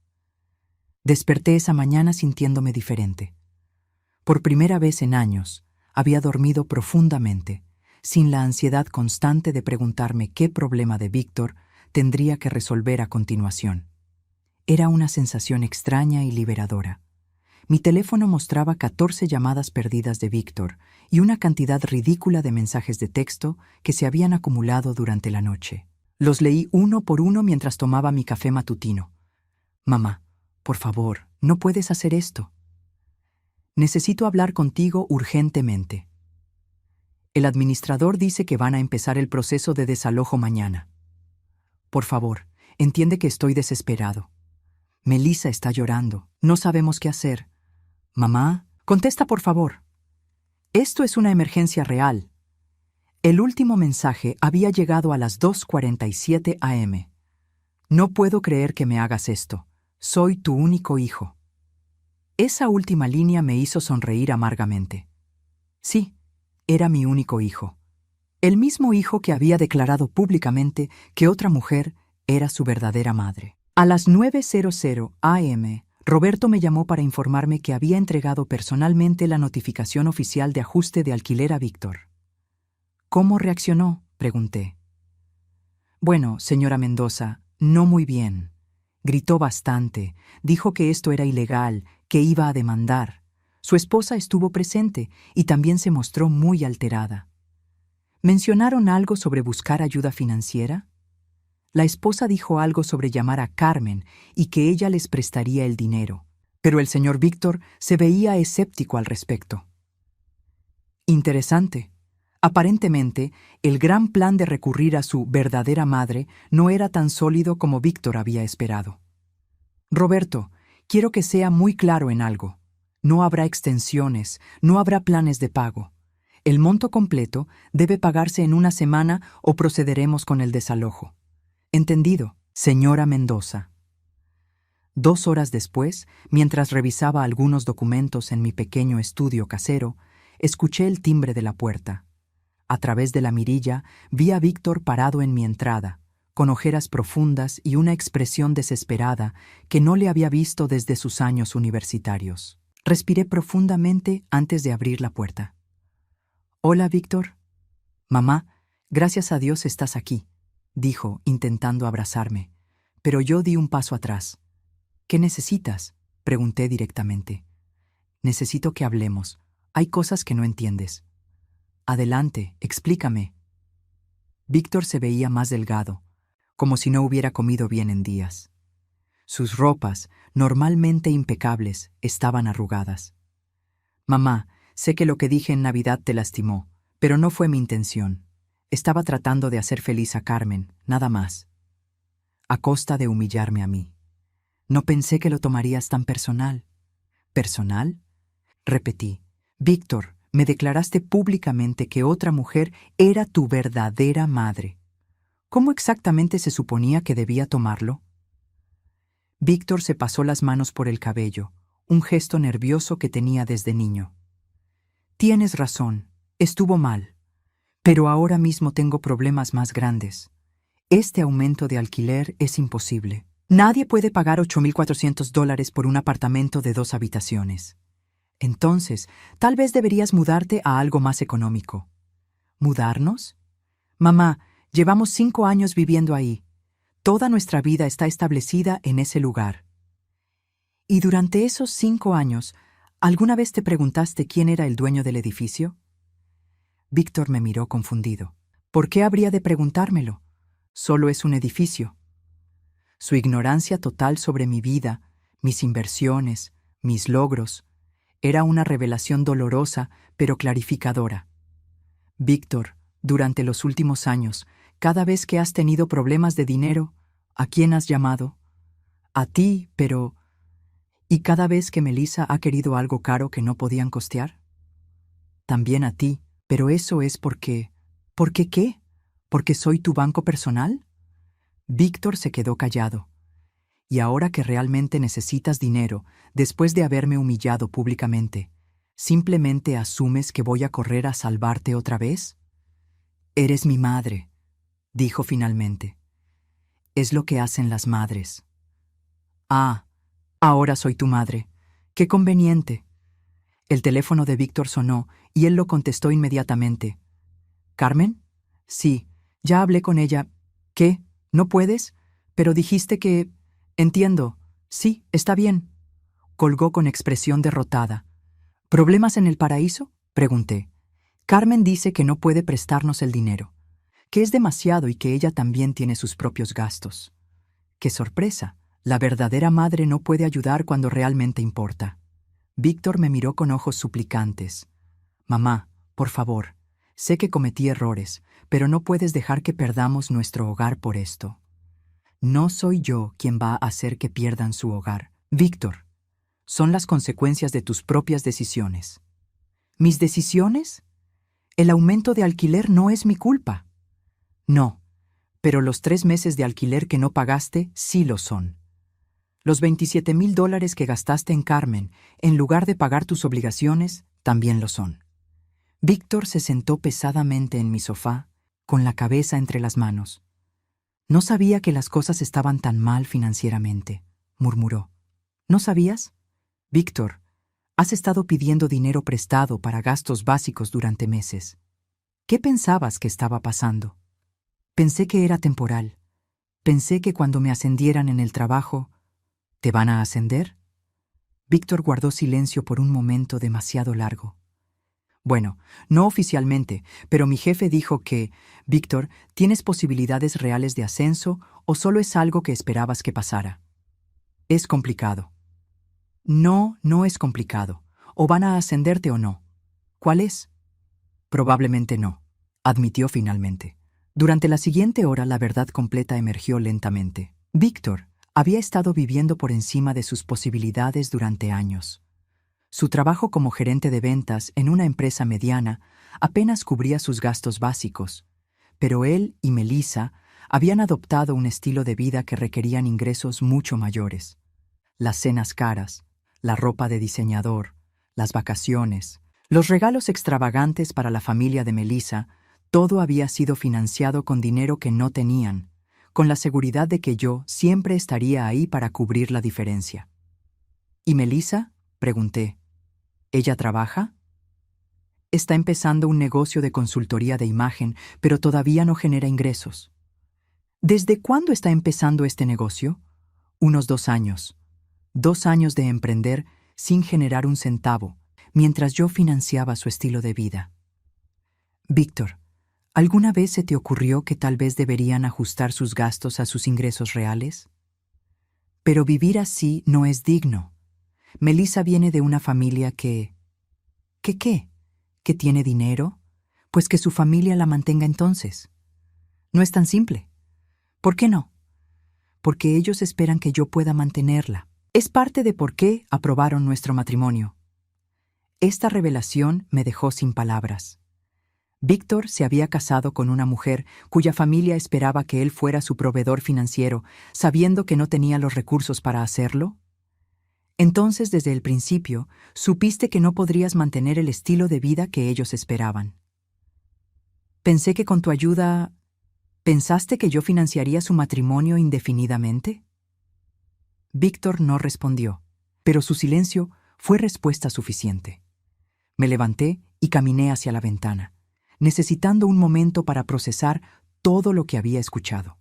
Desperté esa mañana sintiéndome diferente. Por primera vez en años, había dormido profundamente, sin la ansiedad constante de preguntarme qué problema de Víctor tendría que resolver a continuación. Era una sensación extraña y liberadora. Mi teléfono mostraba 14 llamadas perdidas de Víctor y una cantidad ridícula de mensajes de texto que se habían acumulado durante la noche. Los leí uno por uno mientras tomaba mi café matutino. «Mamá, por favor, no puedes hacer esto. Necesito hablar contigo urgentemente. El administrador dice que van a empezar el proceso de desalojo mañana. Por favor, entiende que estoy desesperado. Melissa está llorando. No sabemos qué hacer. Mamá, contesta por favor. Esto es una emergencia real». El último mensaje había llegado a las 2:47 a.m. «No puedo creer que me hagas esto. Soy tu único hijo». Esa última línea me hizo sonreír amargamente. Sí, era mi único hijo. El mismo hijo que había declarado públicamente que otra mujer era su verdadera madre. A las 9:00 am, Roberto me llamó para informarme que había entregado personalmente la notificación oficial de ajuste de alquiler a Víctor. ¿Cómo reaccionó?, pregunté. Bueno, señora Mendoza, no muy bien. Gritó bastante, dijo que esto era ilegal, que iba a demandar. Su esposa estuvo presente y también se mostró muy alterada. ¿Mencionaron algo sobre buscar ayuda financiera? La esposa dijo algo sobre llamar a Carmen y que ella les prestaría el dinero, pero el señor Víctor se veía escéptico al respecto. Interesante. Aparentemente, el gran plan de recurrir a su verdadera madre no era tan sólido como Víctor había esperado. Roberto, quiero que sea muy claro en algo. No habrá extensiones, no habrá planes de pago. El monto completo debe pagarse en una semana o procederemos con el desalojo. Entendido, señora Mendoza. 2 horas después, mientras revisaba algunos documentos en mi pequeño estudio casero, escuché el timbre de la puerta. A través de la mirilla vi a Víctor parado en mi entrada, con ojeras profundas y una expresión desesperada que no le había visto desde sus años universitarios. Respiré profundamente antes de abrir la puerta. «Hola, Víctor». «Mamá, gracias a Dios estás aquí», dijo, intentando abrazarme, pero yo di un paso atrás. «¿Qué necesitas?», pregunté directamente. «Necesito que hablemos. Hay cosas que no entiendes». «Adelante, explícame». Víctor se veía más delgado, como si no hubiera comido bien en días. Sus ropas, normalmente impecables, estaban arrugadas. «Mamá, sé que lo que dije en Navidad te lastimó, pero no fue mi intención. Estaba tratando de hacer feliz a Carmen, nada más. A costa de humillarme a mí. No pensé que lo tomarías tan personal». «¿Personal?», repetí. «Víctor, me declaraste públicamente que otra mujer era tu verdadera madre. ¿Cómo exactamente se suponía que debía tomarlo?». Víctor se pasó las manos por el cabello, un gesto nervioso que tenía desde niño. «Tienes razón, estuvo mal. Pero ahora mismo tengo problemas más grandes. Este aumento de alquiler es imposible. Nadie puede pagar $8,400 por un apartamento de 2 habitaciones. Entonces, tal vez deberías mudarte a algo más económico». «¿Mudarnos?». «Mamá, llevamos 5 años viviendo ahí. Toda nuestra vida está establecida en ese lugar». «¿Y durante esos 5 años, alguna vez te preguntaste quién era el dueño del edificio?». Víctor me miró confundido. «¿Por qué habría de preguntármelo? Solo es un edificio». Su ignorancia total sobre mi vida, mis inversiones, mis logros, era una revelación dolorosa, pero clarificadora. «Víctor, durante los últimos años, cada vez que has tenido problemas de dinero, ¿a quién has llamado?». «A ti, pero…». «¿Y cada vez que Melissa ha querido algo caro que no podían costear?». «También a ti, pero eso es porque…». «¿Por qué qué? ¿Porque soy tu banco personal?». Víctor se quedó callado. «Y ahora que realmente necesitas dinero, después de haberme humillado públicamente, ¿simplemente asumes que voy a correr a salvarte otra vez?». «Eres mi madre», dijo finalmente. «Es lo que hacen las madres». «Ah, ahora soy tu madre. Qué conveniente». El teléfono de Víctor sonó y él lo contestó inmediatamente. «¿Carmen?». «Sí, ya hablé con ella». «¿Qué? ¿No puedes? Pero dijiste que…». «Entiendo. Sí, está bien». Colgó con expresión derrotada. «¿Problemas en el paraíso?», pregunté. «Carmen dice que no puede prestarnos el dinero, que es demasiado y que ella también tiene sus propios gastos». ¡Qué sorpresa! La verdadera madre no puede ayudar cuando realmente importa. Víctor me miró con ojos suplicantes. «Mamá, por favor, sé que cometí errores, pero no puedes dejar que perdamos nuestro hogar por esto». «No soy yo quien va a hacer que pierdan su hogar, Víctor. Son las consecuencias de tus propias decisiones». «¿Mis decisiones? El aumento de alquiler no es mi culpa». «No, pero los 3 meses de alquiler que no pagaste sí lo son. Los $27,000 que gastaste en Carmen, en lugar de pagar tus obligaciones, también lo son». Víctor se sentó pesadamente en mi sofá, con la cabeza entre las manos. No sabía que las cosas estaban tan mal financieramente, murmuró. ¿No sabías? Víctor, has estado pidiendo dinero prestado para gastos básicos durante meses. ¿Qué pensabas que estaba pasando? Pensé que era temporal. Pensé que cuando me ascendieran en el trabajo... ¿Te van a ascender? Víctor guardó silencio por un momento demasiado largo. Bueno, no oficialmente, pero mi jefe dijo que, Víctor, ¿tienes posibilidades reales de ascenso o solo es algo que esperabas que pasara? Es complicado. No, no es complicado. O van a ascenderte o no. ¿Cuál es? Probablemente no, admitió finalmente. Durante la siguiente hora la verdad completa emergió lentamente. Víctor había estado viviendo por encima de sus posibilidades durante años. Su trabajo como gerente de ventas en una empresa mediana apenas cubría sus gastos básicos, pero él y Melissa habían adoptado un estilo de vida que requerían ingresos mucho mayores. Las cenas caras, la ropa de diseñador, las vacaciones, los regalos extravagantes para la familia de Melissa, todo había sido financiado con dinero que no tenían, con la seguridad de que yo siempre estaría ahí para cubrir la diferencia. ¿Y Melissa? Pregunté. ¿Ella trabaja? Está empezando un negocio de consultoría de imagen, pero todavía no genera ingresos. ¿Desde cuándo está empezando este negocio? Unos 2 años. 2 años de emprender sin generar un centavo, mientras yo financiaba su estilo de vida. Víctor, ¿alguna vez se te ocurrió que tal vez deberían ajustar sus gastos a sus ingresos reales? Pero vivir así no es digno. Melissa viene de una familia que... ¿Qué qué? ¿Que tiene dinero? Pues que su familia la mantenga entonces. No es tan simple. ¿Por qué no? Porque ellos esperan que yo pueda mantenerla. Es parte de por qué aprobaron nuestro matrimonio. Esta revelación me dejó sin palabras. Víctor se había casado con una mujer cuya familia esperaba que él fuera su proveedor financiero, sabiendo que no tenía los recursos para hacerlo. Entonces, desde el principio, supiste que no podrías mantener el estilo de vida que ellos esperaban. Pensé que con tu ayuda... ¿Pensaste que yo financiaría su matrimonio indefinidamente? Víctor no respondió, pero su silencio fue respuesta suficiente. Me levanté y caminé hacia la ventana, necesitando un momento para procesar todo lo que había escuchado.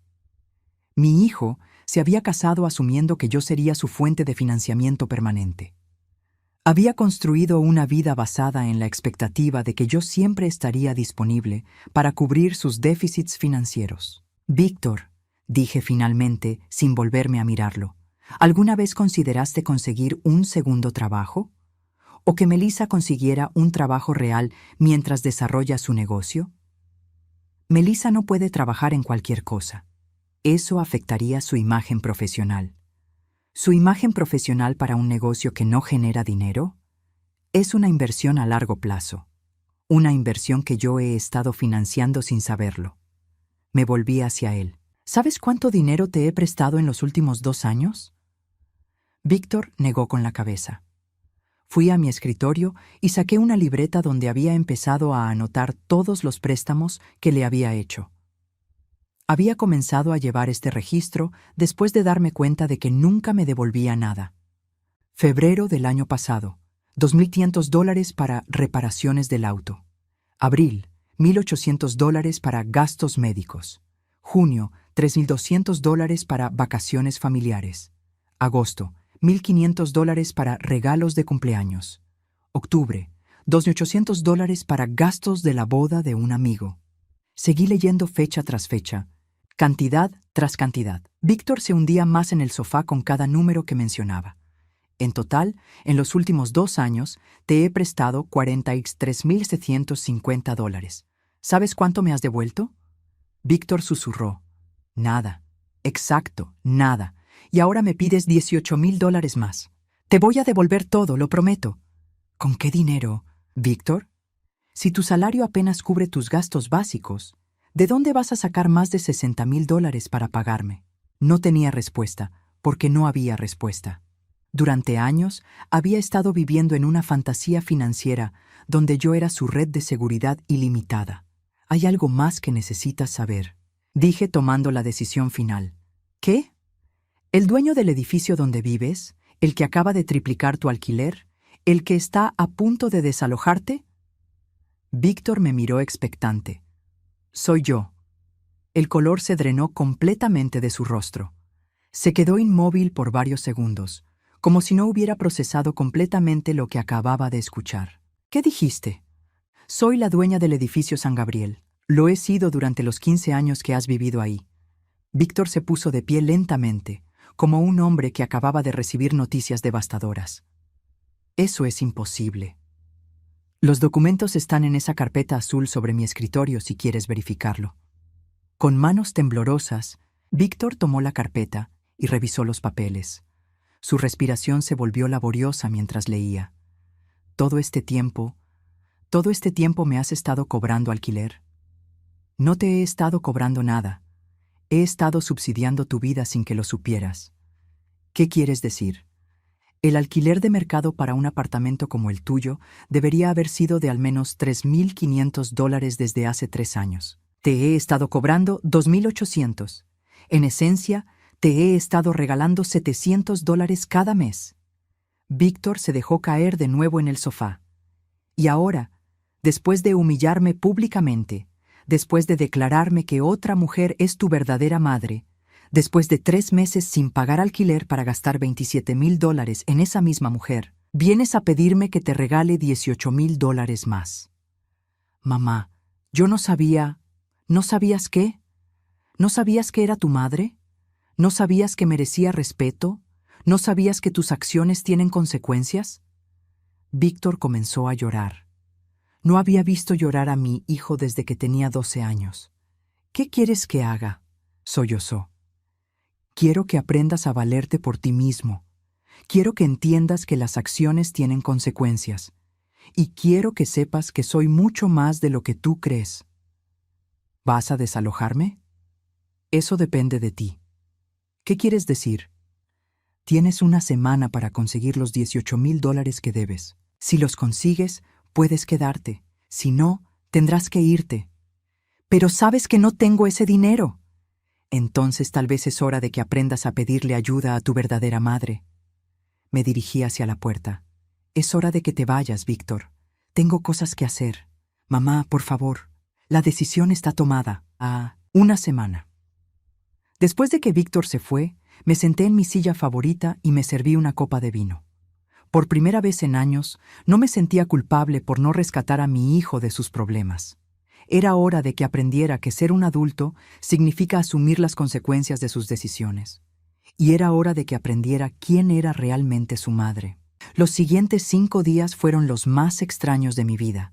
Mi hijo se había casado asumiendo que yo sería su fuente de financiamiento permanente. Había construido una vida basada en la expectativa de que yo siempre estaría disponible para cubrir sus déficits financieros. Víctor, dije finalmente, sin volverme a mirarlo, ¿alguna vez consideraste conseguir un segundo trabajo? ¿O que Melissa consiguiera un trabajo real mientras desarrolla su negocio? Melissa no puede trabajar en cualquier cosa. Eso afectaría su imagen profesional. ¿Su imagen profesional para un negocio que no genera dinero? Es una inversión a largo plazo. Una inversión que yo he estado financiando sin saberlo. Me volví hacia él. ¿Sabes cuánto dinero te he prestado en los últimos 2 años? Víctor negó con la cabeza. Fui a mi escritorio y saqué una libreta donde había empezado a anotar todos los préstamos que le había hecho. Había comenzado a llevar este registro después de darme cuenta de que nunca me devolvía nada. Febrero del año pasado, $2,500 para reparaciones del auto. Abril, $1,800 para gastos médicos. Junio, $3,200 para vacaciones familiares. Agosto, $1,500 para regalos de cumpleaños. Octubre, $2,800 para gastos de la boda de un amigo. Seguí leyendo fecha tras fecha, cantidad tras cantidad. Víctor se hundía más en el sofá con cada número que mencionaba. En total, en los últimos 2 años, te he prestado $43,750. ¿Sabes cuánto me has devuelto? Víctor susurró. Nada. Exacto, nada. Y ahora me pides $18,000 más. Te voy a devolver todo, lo prometo. ¿Con qué dinero, Víctor? Si tu salario apenas cubre tus gastos básicos, ¿de dónde vas a sacar más de $60,000 para pagarme? No tenía respuesta, porque no había respuesta. Durante años había estado viviendo en una fantasía financiera donde yo era su red de seguridad ilimitada. Hay algo más que necesitas saber, dije tomando la decisión final. ¿Qué? ¿El dueño del edificio donde vives? ¿El que acaba de triplicar tu alquiler? ¿El que está a punto de desalojarte? Víctor me miró expectante. Soy yo. El color se drenó completamente de su rostro. Se quedó inmóvil por varios segundos, como si no hubiera procesado completamente lo que acababa de escuchar. ¿Qué dijiste? Soy la dueña del edificio San Gabriel. Lo he sido durante los 15 años que has vivido ahí. Víctor se puso de pie lentamente, como un hombre que acababa de recibir noticias devastadoras. Eso es imposible. Los documentos están en esa carpeta azul sobre mi escritorio si quieres verificarlo. Con manos temblorosas, Víctor tomó la carpeta y revisó los papeles. Su respiración se volvió laboriosa mientras leía. Todo este tiempo me has estado cobrando alquiler. No te he estado cobrando nada. He estado subsidiando tu vida sin que lo supieras. ¿Qué quieres decir? El alquiler de mercado para un apartamento como el tuyo debería haber sido de al menos $3,500 desde hace 3 años. Te he estado cobrando $2,800. En esencia, te he estado regalando $700 cada mes. Víctor se dejó caer de nuevo en el sofá. Y ahora, después de humillarme públicamente, después de declararme que otra mujer es tu verdadera madre, después de 3 meses sin pagar alquiler para gastar $27,000 en esa misma mujer, vienes a pedirme que te regale $18,000 más. Mamá, yo no sabía... ¿No sabías qué? ¿No sabías que era tu madre? ¿No sabías que merecía respeto? ¿No sabías que tus acciones tienen consecuencias? Víctor comenzó a llorar. No había visto llorar a mi hijo desde que tenía 12 años. ¿Qué quieres que haga? Sollozó. Quiero que aprendas a valerte por ti mismo. Quiero que entiendas que las acciones tienen consecuencias. Y quiero que sepas que soy mucho más de lo que tú crees. ¿Vas a desalojarme? Eso depende de ti. ¿Qué quieres decir? Tienes una semana para conseguir los $18,000 que debes. Si los consigues, puedes quedarte. Si no, tendrás que irte. Pero sabes que no tengo ese dinero. Entonces tal vez es hora de que aprendas a pedirle ayuda a tu verdadera madre. Me dirigí hacia la puerta. Es hora de que te vayas, Víctor. Tengo cosas que hacer. Mamá, por favor. La decisión está tomada. Una semana. Después de que Víctor se fue, me senté en mi silla favorita y me serví una copa de vino. Por primera vez en años, no me sentía culpable por no rescatar a mi hijo de sus problemas. Era hora de que aprendiera que ser un adulto significa asumir las consecuencias de sus decisiones. Y era hora de que aprendiera quién era realmente su madre. Los siguientes 5 días fueron los más extraños de mi vida.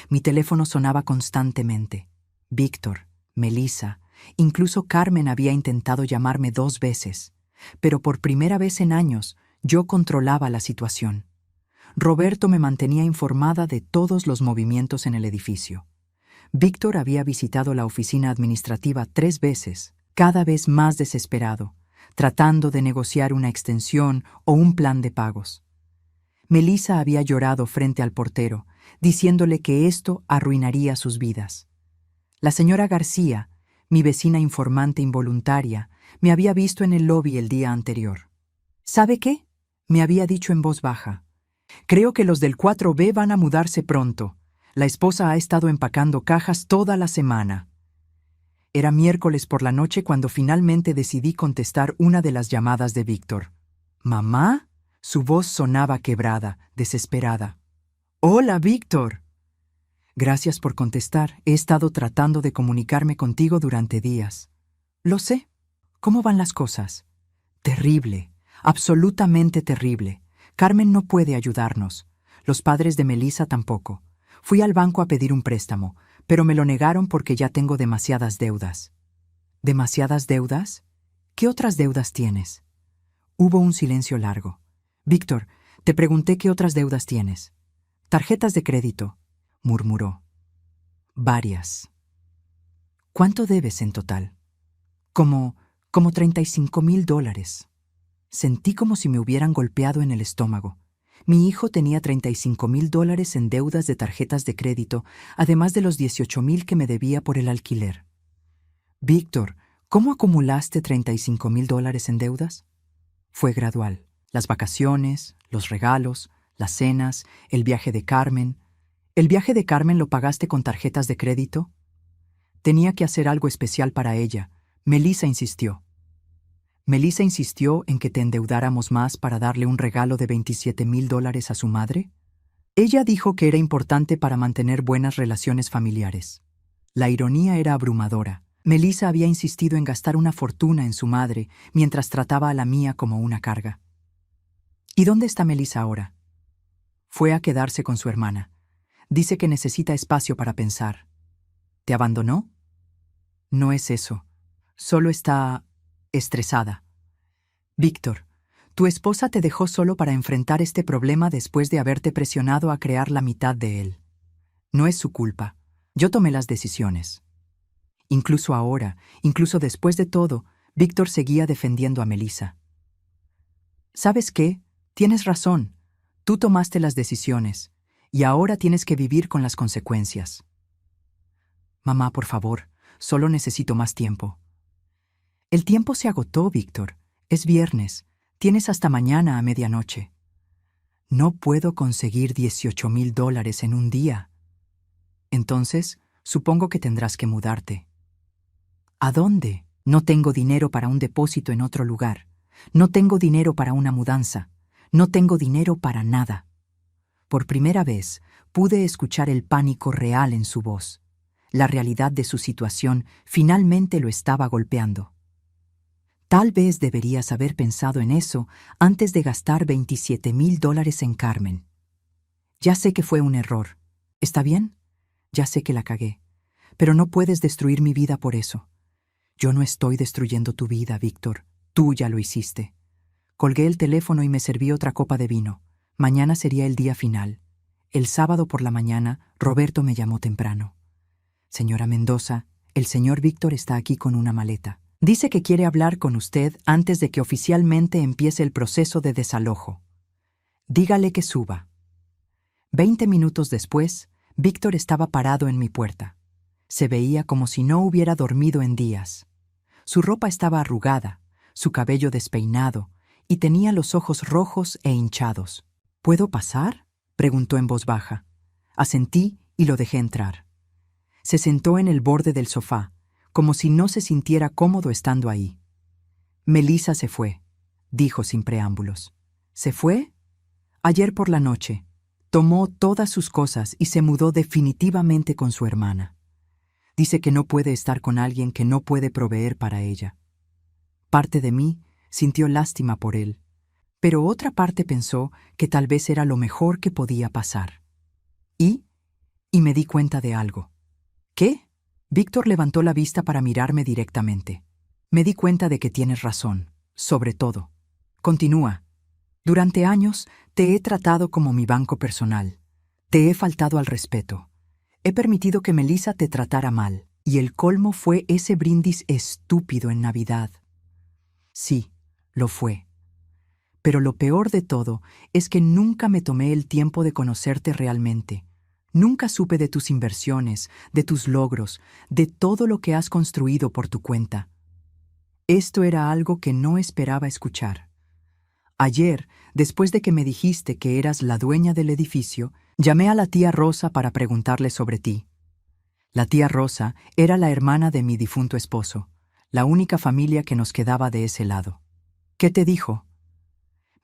Mi teléfono sonaba constantemente. Víctor, Melissa, incluso Carmen había intentado llamarme 2 veces. Pero por primera vez en años, yo controlaba la situación. Roberto me mantenía informada de todos los movimientos en el edificio. Víctor había visitado la oficina administrativa 3 veces, cada vez más desesperado, tratando de negociar una extensión o un plan de pagos. Melissa había llorado frente al portero, diciéndole que esto arruinaría sus vidas. La señora García, mi vecina informante involuntaria, me había visto en el lobby el día anterior. ¿Sabe qué? Me había dicho en voz baja. Creo que los del 4B van a mudarse pronto. La esposa ha estado empacando cajas toda la semana. Era miércoles por la noche cuando finalmente decidí contestar una de las llamadas de Víctor. ¿Mamá? Su voz sonaba quebrada, desesperada. «Hola, Víctor». «Gracias por contestar. He estado tratando de comunicarme contigo durante días». «Lo sé. ¿Cómo van las cosas?» «Terrible. Absolutamente terrible. Carmen no puede ayudarnos. Los padres de Melissa tampoco. Fui al banco a pedir un préstamo, pero me lo negaron porque ya tengo demasiadas deudas». «¿Demasiadas deudas? ¿Qué otras deudas tienes?» Hubo un silencio largo. «Víctor, te pregunté qué otras deudas tienes». «Tarjetas de crédito», murmuró. «Varias». «¿Cuánto debes en total?» Como $35,000. Sentí como si me hubieran golpeado en el estómago. Mi hijo tenía $35,000 en deudas de tarjetas de crédito, además de los 18,000 que me debía por el alquiler. Víctor, ¿cómo acumulaste $35,000 en deudas? Fue gradual. Las vacaciones, los regalos, las cenas, el viaje de Carmen. ¿El viaje de Carmen lo pagaste con tarjetas de crédito? Tenía que hacer algo especial para ella. Melissa insistió. ¿Melissa insistió en que te endeudáramos más para darle un regalo de $27,000 a su madre? Ella dijo que era importante para mantener buenas relaciones familiares. La ironía era abrumadora. Melissa había insistido en gastar una fortuna en su madre mientras trataba a la mía como una carga. ¿Y dónde está Melissa ahora? Fue a quedarse con su hermana. Dice que necesita espacio para pensar. ¿Te abandonó? No es eso. Solo está estresada. Víctor, tu esposa te dejó solo para enfrentar este problema después de haberte presionado a crear la mitad de él. No es su culpa. Yo tomé las decisiones. Incluso ahora, incluso después de todo, Víctor seguía defendiendo a Melissa. ¿Sabes qué? Tienes razón. Tú tomaste las decisiones, y ahora tienes que vivir con las consecuencias. Mamá, por favor, solo necesito más tiempo. El tiempo se agotó, Víctor. Es viernes. Tienes hasta mañana a medianoche. No puedo conseguir $18,000 en un día. Entonces, supongo que tendrás que mudarte. ¿A dónde? No tengo dinero para un depósito en otro lugar. No tengo dinero para una mudanza. No tengo dinero para nada. Por primera vez, pude escuchar el pánico real en su voz. La realidad de su situación finalmente lo estaba golpeando. Tal vez deberías haber pensado en eso antes de gastar $27,000 en Carmen. Ya sé que fue un error. ¿Está bien? Ya sé que la cagué. Pero no puedes destruir mi vida por eso. Yo no estoy destruyendo tu vida, Víctor. Tú ya lo hiciste. Colgué el teléfono y me serví otra copa de vino. Mañana sería el día final. El sábado por la mañana, Roberto me llamó temprano. Señora Mendoza, el señor Víctor está aquí con una maleta. Dice que quiere hablar con usted antes de que oficialmente empiece el proceso de desalojo. Dígale que suba. 20 minutos después, Víctor estaba parado en mi puerta. Se veía como si no hubiera dormido en días. Su ropa estaba arrugada, su cabello despeinado, y tenía los ojos rojos e hinchados. ¿Puedo pasar?, preguntó en voz baja. Asentí y lo dejé entrar. Se sentó en el borde del sofá, como si no se sintiera cómodo estando ahí. Melissa se fue, dijo sin preámbulos. ¿Se fue? Ayer por la noche. Tomó todas sus cosas y se mudó definitivamente con su hermana. Dice que no puede estar con alguien que no puede proveer para ella. Parte de mí sintió lástima por él, pero otra parte pensó que tal vez era lo mejor que podía pasar. Y me di cuenta de algo. ¿Qué? Víctor levantó la vista para mirarme directamente. Me di cuenta de que tienes razón, sobre todo. Continúa. Durante años te he tratado como mi banco personal. Te he faltado al respeto. He permitido que Melissa te tratara mal, y el colmo fue ese brindis estúpido en Navidad. Sí, lo fue. Pero lo peor de todo es que nunca me tomé el tiempo de conocerte realmente. Nunca supe de tus inversiones, de tus logros, de todo lo que has construido por tu cuenta. Esto era algo que no esperaba escuchar. Ayer, después de que me dijiste que eras la dueña del edificio, llamé a la tía Rosa para preguntarle sobre ti. La tía Rosa era la hermana de mi difunto esposo, la única familia que nos quedaba de ese lado. ¿Qué te dijo?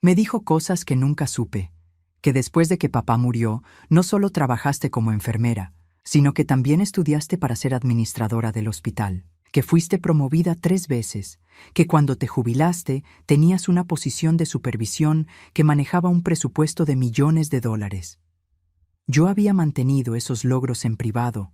Me dijo cosas que nunca supe, que después de que papá murió, no solo trabajaste como enfermera, sino que también estudiaste para ser administradora del hospital, que fuiste promovida 3 veces, que cuando te jubilaste tenías una posición de supervisión que manejaba un presupuesto de millones de dólares. Yo había mantenido esos logros en privado.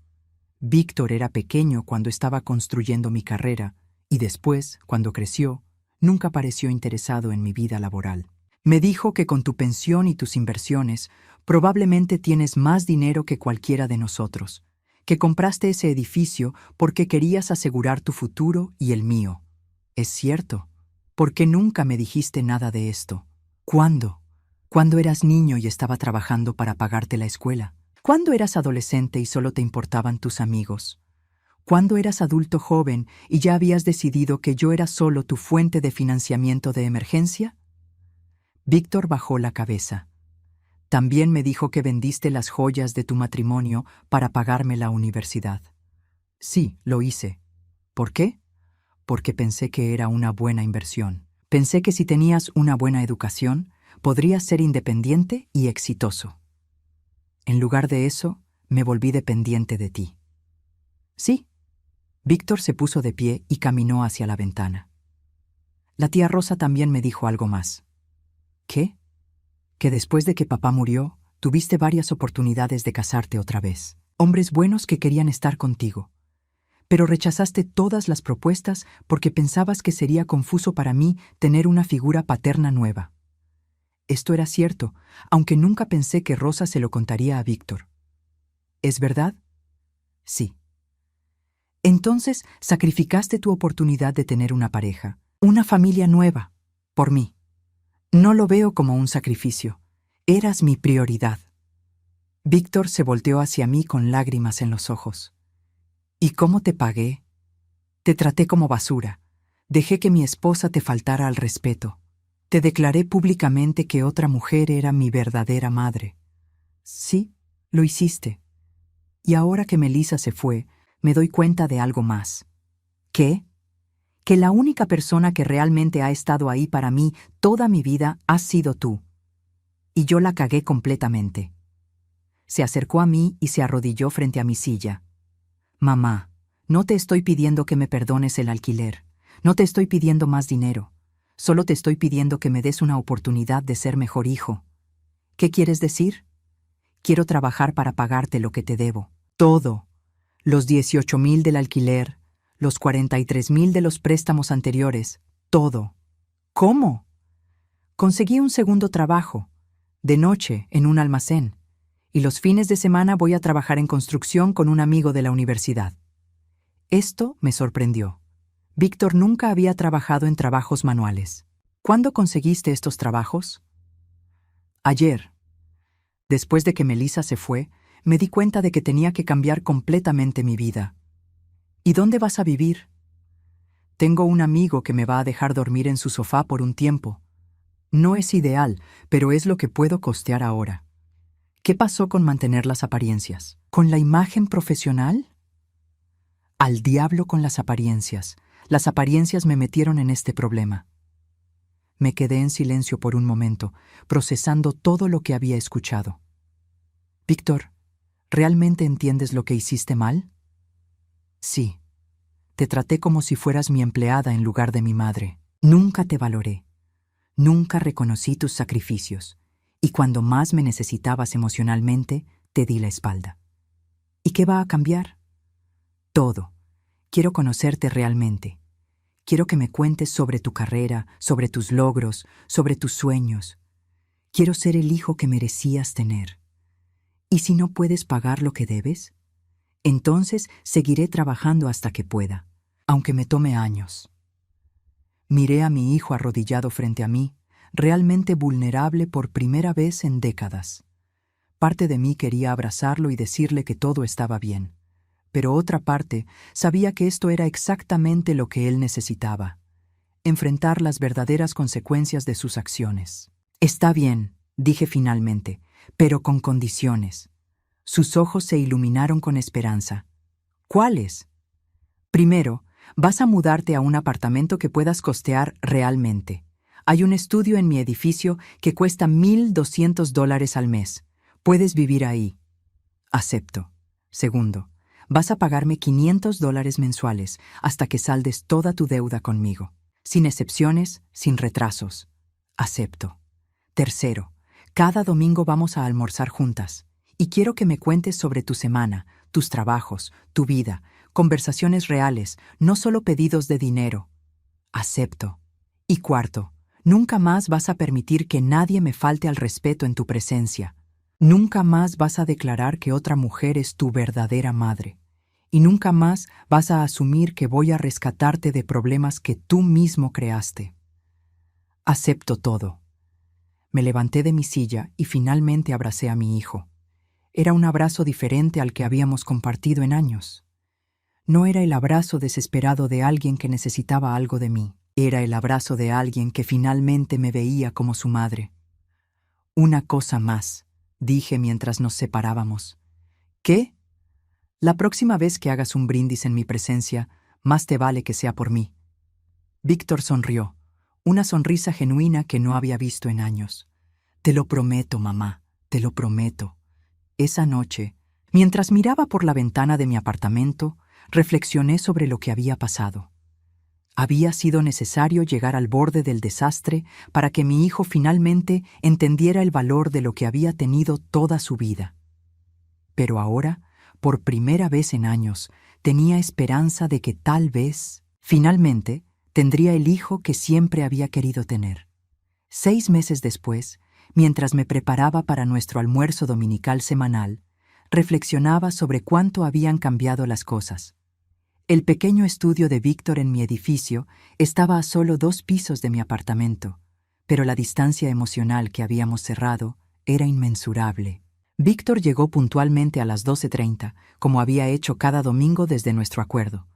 Víctor era pequeño cuando estaba construyendo mi carrera y después, cuando creció, nunca pareció interesado en mi vida laboral. Me dijo que con tu pensión y tus inversiones probablemente tienes más dinero que cualquiera de nosotros, que compraste ese edificio porque querías asegurar tu futuro y el mío. Es cierto. ¿Por qué nunca me dijiste nada de esto? ¿Cuándo? ¿Cuándo eras niño y estaba trabajando para pagarte la escuela? ¿Cuándo eras adolescente y solo te importaban tus amigos? ¿Cuándo eras adulto joven y ya habías decidido que yo era solo tu fuente de financiamiento de emergencia? Víctor bajó la cabeza. También me dijo que vendiste las joyas de tu matrimonio para pagarme la universidad. Sí, lo hice. ¿Por qué? Porque pensé que era una buena inversión. Pensé que si tenías una buena educación, podrías ser independiente y exitoso. En lugar de eso, me volví dependiente de ti. Sí. Víctor se puso de pie y caminó hacia la ventana. La tía Rosa también me dijo algo más. ¿Qué? Que después de que papá murió, tuviste varias oportunidades de casarte otra vez. Hombres buenos que querían estar contigo. Pero rechazaste todas las propuestas porque pensabas que sería confuso para mí tener una figura paterna nueva. Esto era cierto, aunque nunca pensé que Rosa se lo contaría a Víctor. ¿Es verdad? Sí. Entonces sacrificaste tu oportunidad de tener una pareja, una familia nueva, por mí. No lo veo como un sacrificio. Eras mi prioridad. Víctor se volteó hacia mí con lágrimas en los ojos. ¿Y cómo te pagué? Te traté como basura. Dejé que mi esposa te faltara al respeto. Te declaré públicamente que otra mujer era mi verdadera madre. Sí, lo hiciste. Y ahora que Melissa se fue, me doy cuenta de algo más. ¿Qué? Que la única persona que realmente ha estado ahí para mí toda mi vida has sido tú. Y yo la cagué completamente. Se acercó a mí y se arrodilló frente a mi silla. Mamá, no te estoy pidiendo que me perdones el alquiler. No te estoy pidiendo más dinero. Solo te estoy pidiendo que me des una oportunidad de ser mejor hijo. ¿Qué quieres decir? Quiero trabajar para pagarte lo que te debo. Todo. Los 18,000 del alquiler, los 43,000 de los préstamos anteriores, todo. ¿Cómo? Conseguí un segundo trabajo, de noche, en un almacén, y los fines de semana voy a trabajar en construcción con un amigo de la universidad. Esto me sorprendió. Víctor nunca había trabajado en trabajos manuales. ¿Cuándo conseguiste estos trabajos? Ayer. Después de que Melissa se fue, me di cuenta de que tenía que cambiar completamente mi vida. ¿Y dónde vas a vivir? Tengo un amigo que me va a dejar dormir en su sofá por un tiempo. No es ideal, pero es lo que puedo costear ahora. ¿Qué pasó con mantener las apariencias? ¿Con la imagen profesional? Al diablo con las apariencias. Las apariencias me metieron en este problema. Me quedé en silencio por un momento, procesando todo lo que había escuchado. Víctor, ¿realmente entiendes lo que hiciste mal? Sí. Te traté como si fueras mi empleada en lugar de mi madre. Nunca te valoré. Nunca reconocí tus sacrificios. Y cuando más me necesitabas emocionalmente, te di la espalda. ¿Y qué va a cambiar? Todo. Quiero conocerte realmente. Quiero que me cuentes sobre tu carrera, sobre tus logros, sobre tus sueños. Quiero ser el hijo que merecías tener. ¿Y si no puedes pagar lo que debes? Entonces seguiré trabajando hasta que pueda, aunque me tome años. Miré a mi hijo arrodillado frente a mí, realmente vulnerable por primera vez en décadas. Parte de mí quería abrazarlo y decirle que todo estaba bien, pero otra parte sabía que esto era exactamente lo que él necesitaba, enfrentar las verdaderas consecuencias de sus acciones. Está bien, dije finalmente, pero con condiciones. Sus ojos se iluminaron con esperanza. ¿Cuáles? Primero, vas a mudarte a un apartamento que puedas costear realmente. Hay un estudio en mi edificio que cuesta $1,200 al mes. Puedes vivir ahí. Acepto. Segundo, vas a pagarme $500 mensuales hasta que saldes toda tu deuda conmigo. Sin excepciones, sin retrasos. Acepto. Tercero, cada domingo vamos a almorzar juntas. Y quiero que me cuentes sobre tu semana, tus trabajos, tu vida, conversaciones reales, no solo pedidos de dinero. Acepto. Y cuarto, nunca más vas a permitir que nadie me falte al respeto en tu presencia. Nunca más vas a declarar que otra mujer es tu verdadera madre. Y nunca más vas a asumir que voy a rescatarte de problemas que tú mismo creaste. Acepto todo. Me levanté de mi silla y finalmente abracé a mi hijo. Era un abrazo diferente al que habíamos compartido en años. No era el abrazo desesperado de alguien que necesitaba algo de mí. Era el abrazo de alguien que finalmente me veía como su madre. Una cosa más, dije mientras nos separábamos. ¿Qué? La próxima vez que hagas un brindis en mi presencia, más te vale que sea por mí. Víctor sonrió, una sonrisa genuina que no había visto en años. Te lo prometo, mamá, te lo prometo. Esa noche, mientras miraba por la ventana de mi apartamento, reflexioné sobre lo que había pasado. Había sido necesario llegar al borde del desastre para que mi hijo finalmente entendiera el valor de lo que había tenido toda su vida. Pero ahora, por primera vez en años, tenía esperanza de que tal vez, finalmente, tendría el hijo que siempre había querido tener. 6 meses después, mientras me preparaba para nuestro almuerzo dominical semanal, reflexionaba sobre cuánto habían cambiado las cosas. El pequeño estudio de Víctor en mi edificio estaba a solo 2 pisos de mi apartamento, pero la distancia emocional que habíamos cerrado era inmensurable. Víctor llegó puntualmente a las 12:30, como había hecho cada domingo desde nuestro acuerdo.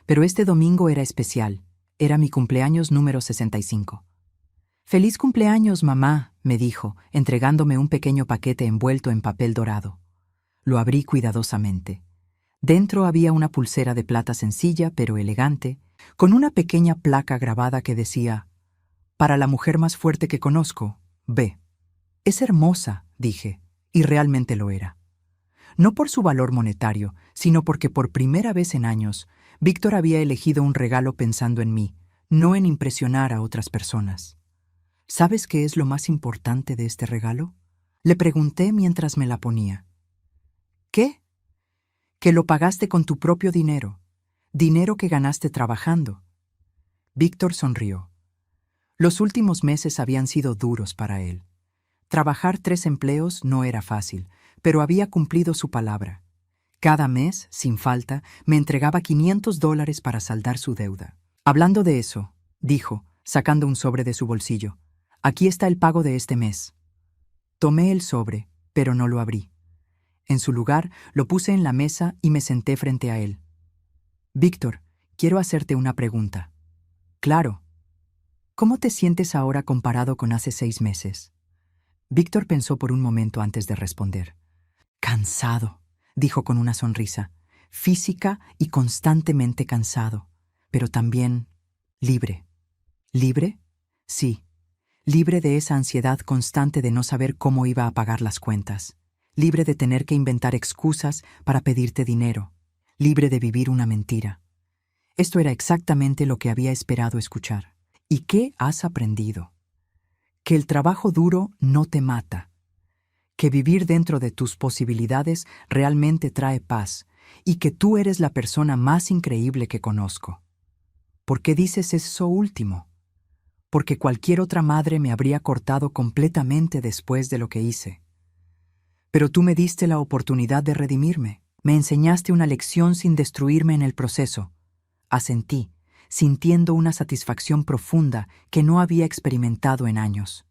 Pero este domingo era especial. Era mi cumpleaños número 65. «Feliz cumpleaños, mamá», me dijo, entregándome un pequeño paquete envuelto en papel dorado. Lo abrí cuidadosamente. Dentro había una pulsera de plata sencilla pero elegante, con una pequeña placa grabada que decía: «Para la mujer más fuerte que conozco, B». «Es hermosa», dije, y realmente lo era. No por su valor monetario, sino porque por primera vez en años, Víctor había elegido un regalo pensando en mí, no en impresionar a otras personas. «¿Sabes qué es lo más importante de este regalo?», le pregunté mientras me la ponía. «¿Qué?». «Que lo pagaste con tu propio dinero, dinero que ganaste trabajando». Víctor sonrió. Los últimos meses habían sido duros para él. Trabajar 3 empleos no era fácil, pero había cumplido su palabra. Cada mes, sin falta, me entregaba $500 para saldar su deuda. «Hablando de eso», dijo, sacando un sobre de su bolsillo, «aquí está el pago de este mes». Tomé el sobre, pero no lo abrí. En su lugar, lo puse en la mesa y me senté frente a él. «Víctor, quiero hacerte una pregunta». «Claro». «¿Cómo te sientes ahora comparado con hace 6 meses?» Víctor pensó por un momento antes de responder. «Cansado», dijo con una sonrisa, «física y constantemente cansado, pero también libre». «¿Libre?» «Sí, libre de esa ansiedad constante de no saber cómo iba a pagar las cuentas. Libre de tener que inventar excusas para pedirte dinero, libre de vivir una mentira». Esto era exactamente lo que había esperado escuchar. «¿Y qué has aprendido?» «Que el trabajo duro no te mata, que vivir dentro de tus posibilidades realmente trae paz y que tú eres la persona más increíble que conozco». «¿Por qué dices eso último?» «Porque cualquier otra madre me habría cortado completamente después de lo que hice. Pero tú me diste la oportunidad de redimirme. Me enseñaste una lección sin destruirme en el proceso». Asentí, sintiendo una satisfacción profunda que no había experimentado en años.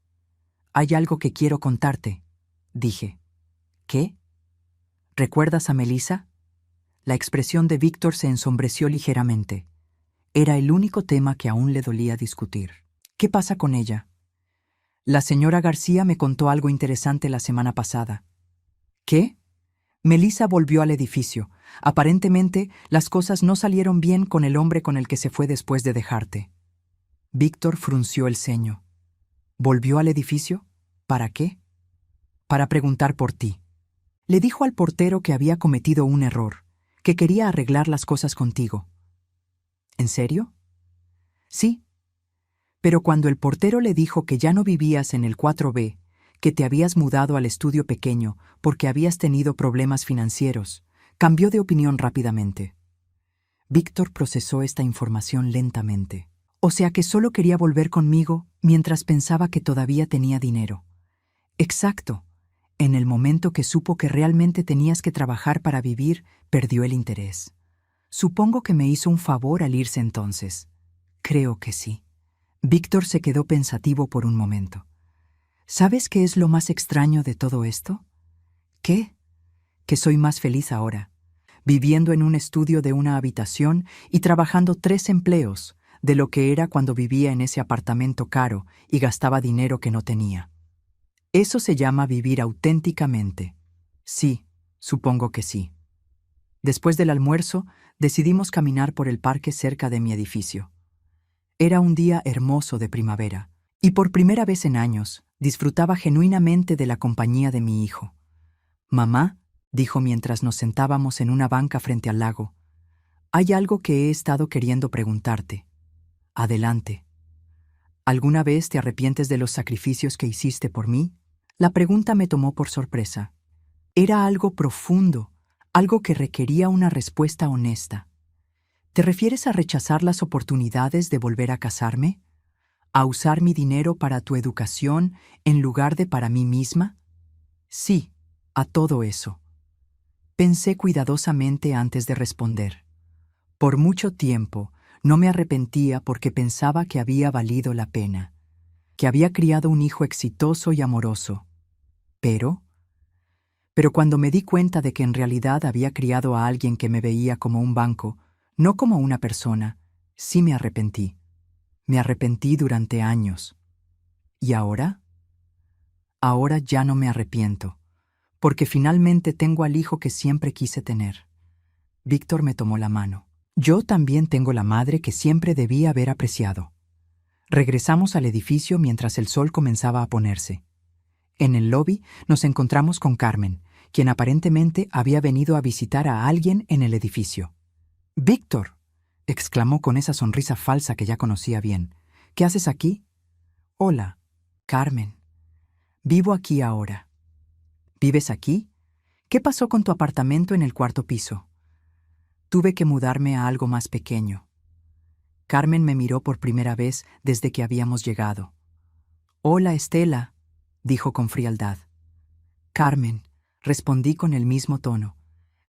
«Hay algo que quiero contarte», dije. «¿Qué? ¿Recuerdas a Melissa?» La expresión de Víctor se ensombreció ligeramente. Era el único tema que aún le dolía discutir. «¿Qué pasa con ella?» «La señora García me contó algo interesante la semana pasada». «¿Qué?» Melissa volvió al edificio. «Aparentemente, las cosas no salieron bien con el hombre con el que se fue después de dejarte». Víctor frunció el ceño. «¿Volvió al edificio? ¿Para qué?» «Para preguntar por ti. Le dijo al portero que había cometido un error, que quería arreglar las cosas contigo». «¿En serio?» «Sí. Pero cuando el portero le dijo que ya no vivías en el 4B, que te habías mudado al estudio pequeño porque habías tenido problemas financieros, cambió de opinión rápidamente». Víctor procesó esta información lentamente. «O sea que solo quería volver conmigo mientras pensaba que todavía tenía dinero». «Exacto. En el momento que supo que realmente tenías que trabajar para vivir, perdió el interés. Supongo que me hizo un favor al irse entonces». «Creo que sí». Víctor se quedó pensativo por un momento. ¿Sabes qué es lo más extraño de todo esto? ¿Qué? Que soy más feliz ahora, viviendo en un estudio de una habitación y trabajando 3 empleos, de lo que era cuando vivía en ese apartamento caro y gastaba dinero que no tenía. Eso se llama vivir auténticamente. Sí, supongo que sí. Después del almuerzo, decidimos caminar por el parque cerca de mi edificio. Era un día hermoso de primavera, y por primera vez en años disfrutaba genuinamente de la compañía de mi hijo. «Mamá», dijo mientras nos sentábamos en una banca frente al lago, «hay algo que he estado queriendo preguntarte». «Adelante». «¿Alguna vez te arrepientes de los sacrificios que hiciste por mí?» La pregunta me tomó por sorpresa. Era algo profundo, algo que requería una respuesta honesta. ¿Te refieres a rechazar las oportunidades de volver a casarme? ¿A usar mi dinero para tu educación en lugar de para mí misma? Sí, a todo eso. Pensé cuidadosamente antes de responder. Por mucho tiempo no me arrepentía porque pensaba que había valido la pena, que había criado un hijo exitoso y amoroso. Pero cuando me di cuenta de que en realidad había criado a alguien que me veía como un banco, no como una persona, sí me arrepentí. Me arrepentí durante años. ¿Y ahora? Ahora ya no me arrepiento, porque finalmente tengo al hijo que siempre quise tener. Víctor me tomó la mano. Yo también tengo la madre que siempre debí haber apreciado. Regresamos al edificio mientras el sol comenzaba a ponerse. En el lobby nos encontramos con Carmen, quien aparentemente había venido a visitar a alguien en el edificio. «¡Víctor!», exclamó con esa sonrisa falsa que ya conocía bien. «¿Qué haces aquí?» «Hola, Carmen. Vivo aquí ahora». «¿Vives aquí? ¿Qué pasó con tu apartamento en el 4º piso?» «Tuve que mudarme a algo más pequeño». Carmen me miró por primera vez desde que habíamos llegado. «Hola, Estela», dijo con frialdad. «Carmen», respondí con el mismo tono.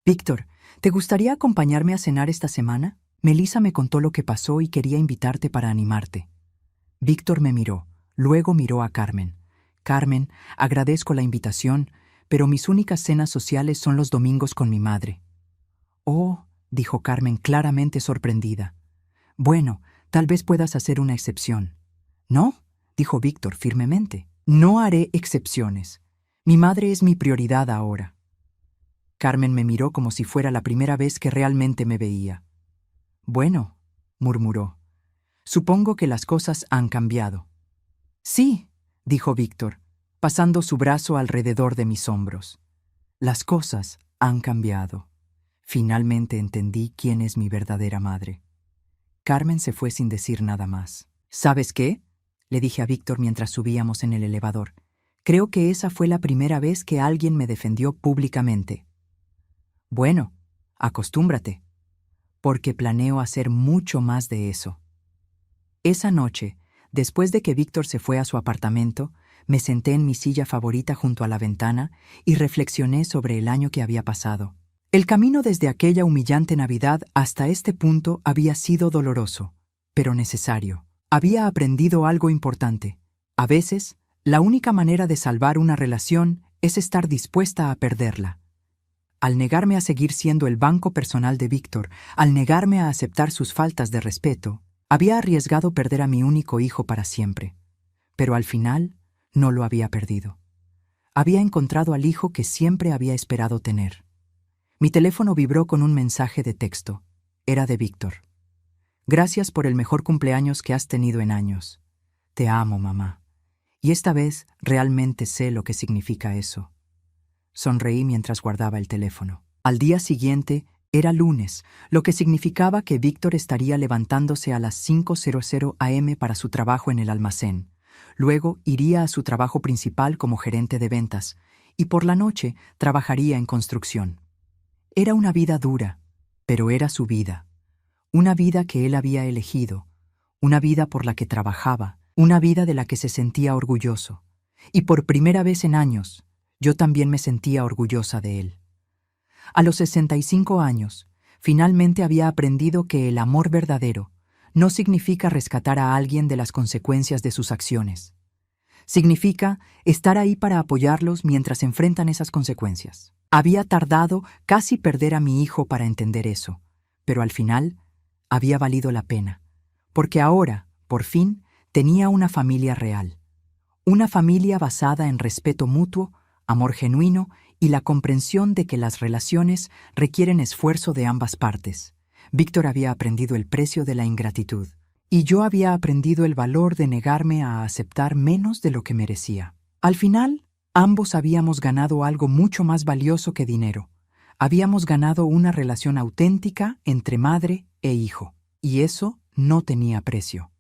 «Víctor, ¿te gustaría acompañarme a cenar esta semana? Melissa me contó lo que pasó y quería invitarte para animarte». Víctor me miró, luego miró a Carmen. «Carmen, agradezco la invitación, pero mis únicas cenas sociales son los domingos con mi madre». «Oh», dijo Carmen claramente sorprendida. «Bueno, tal vez puedas hacer una excepción». «No», dijo Víctor firmemente. «No haré excepciones. Mi madre es mi prioridad ahora». Carmen me miró como si fuera la primera vez que realmente me veía. «Bueno», murmuró, «supongo que las cosas han cambiado». «Sí», dijo Víctor, pasando su brazo alrededor de mis hombros. «Las cosas han cambiado. Finalmente entendí quién es mi verdadera madre». Carmen se fue sin decir nada más. «¿Sabes qué?», le dije a Víctor mientras subíamos en el elevador. «Creo que esa fue la primera vez que alguien me defendió públicamente». «Bueno, acostúmbrate, porque planeo hacer mucho más de eso». Esa noche, después de que Víctor se fue a su apartamento, me senté en mi silla favorita junto a la ventana y reflexioné sobre el año que había pasado. El camino desde aquella humillante Navidad hasta este punto había sido doloroso, pero necesario. Había aprendido algo importante. A veces, la única manera de salvar una relación es estar dispuesta a perderla. Al negarme a seguir siendo el banco personal de Víctor, al negarme a aceptar sus faltas de respeto, había arriesgado perder a mi único hijo para siempre. Pero al final, no lo había perdido. Había encontrado al hijo que siempre había esperado tener. Mi teléfono vibró con un mensaje de texto. Era de Víctor. «Gracias por el mejor cumpleaños que has tenido en años. Te amo, mamá. Y esta vez realmente sé lo que significa eso». Sonreí mientras guardaba el teléfono. Al día siguiente era lunes, lo que significaba que Víctor estaría levantándose a las 5:00 am para su trabajo en el almacén. Luego iría a su trabajo principal como gerente de ventas, y por la noche trabajaría en construcción. Era una vida dura, pero era su vida. Una vida que él había elegido, una vida por la que trabajaba, una vida de la que se sentía orgulloso. Y por primera vez en años, yo también me sentía orgullosa de él. A los 65 años, finalmente había aprendido que el amor verdadero no significa rescatar a alguien de las consecuencias de sus acciones. Significa estar ahí para apoyarlos mientras enfrentan esas consecuencias. Había tardado casi perder a mi hijo para entender eso, pero al final había valido la pena, porque ahora, por fin, tenía una familia real. Una familia basada en respeto mutuo, amor genuino y la comprensión de que las relaciones requieren esfuerzo de ambas partes. Víctor había aprendido el precio de la ingratitud, y yo había aprendido el valor de negarme a aceptar menos de lo que merecía. Al final, ambos habíamos ganado algo mucho más valioso que dinero. Habíamos ganado una relación auténtica entre madre e hijo, y eso no tenía precio.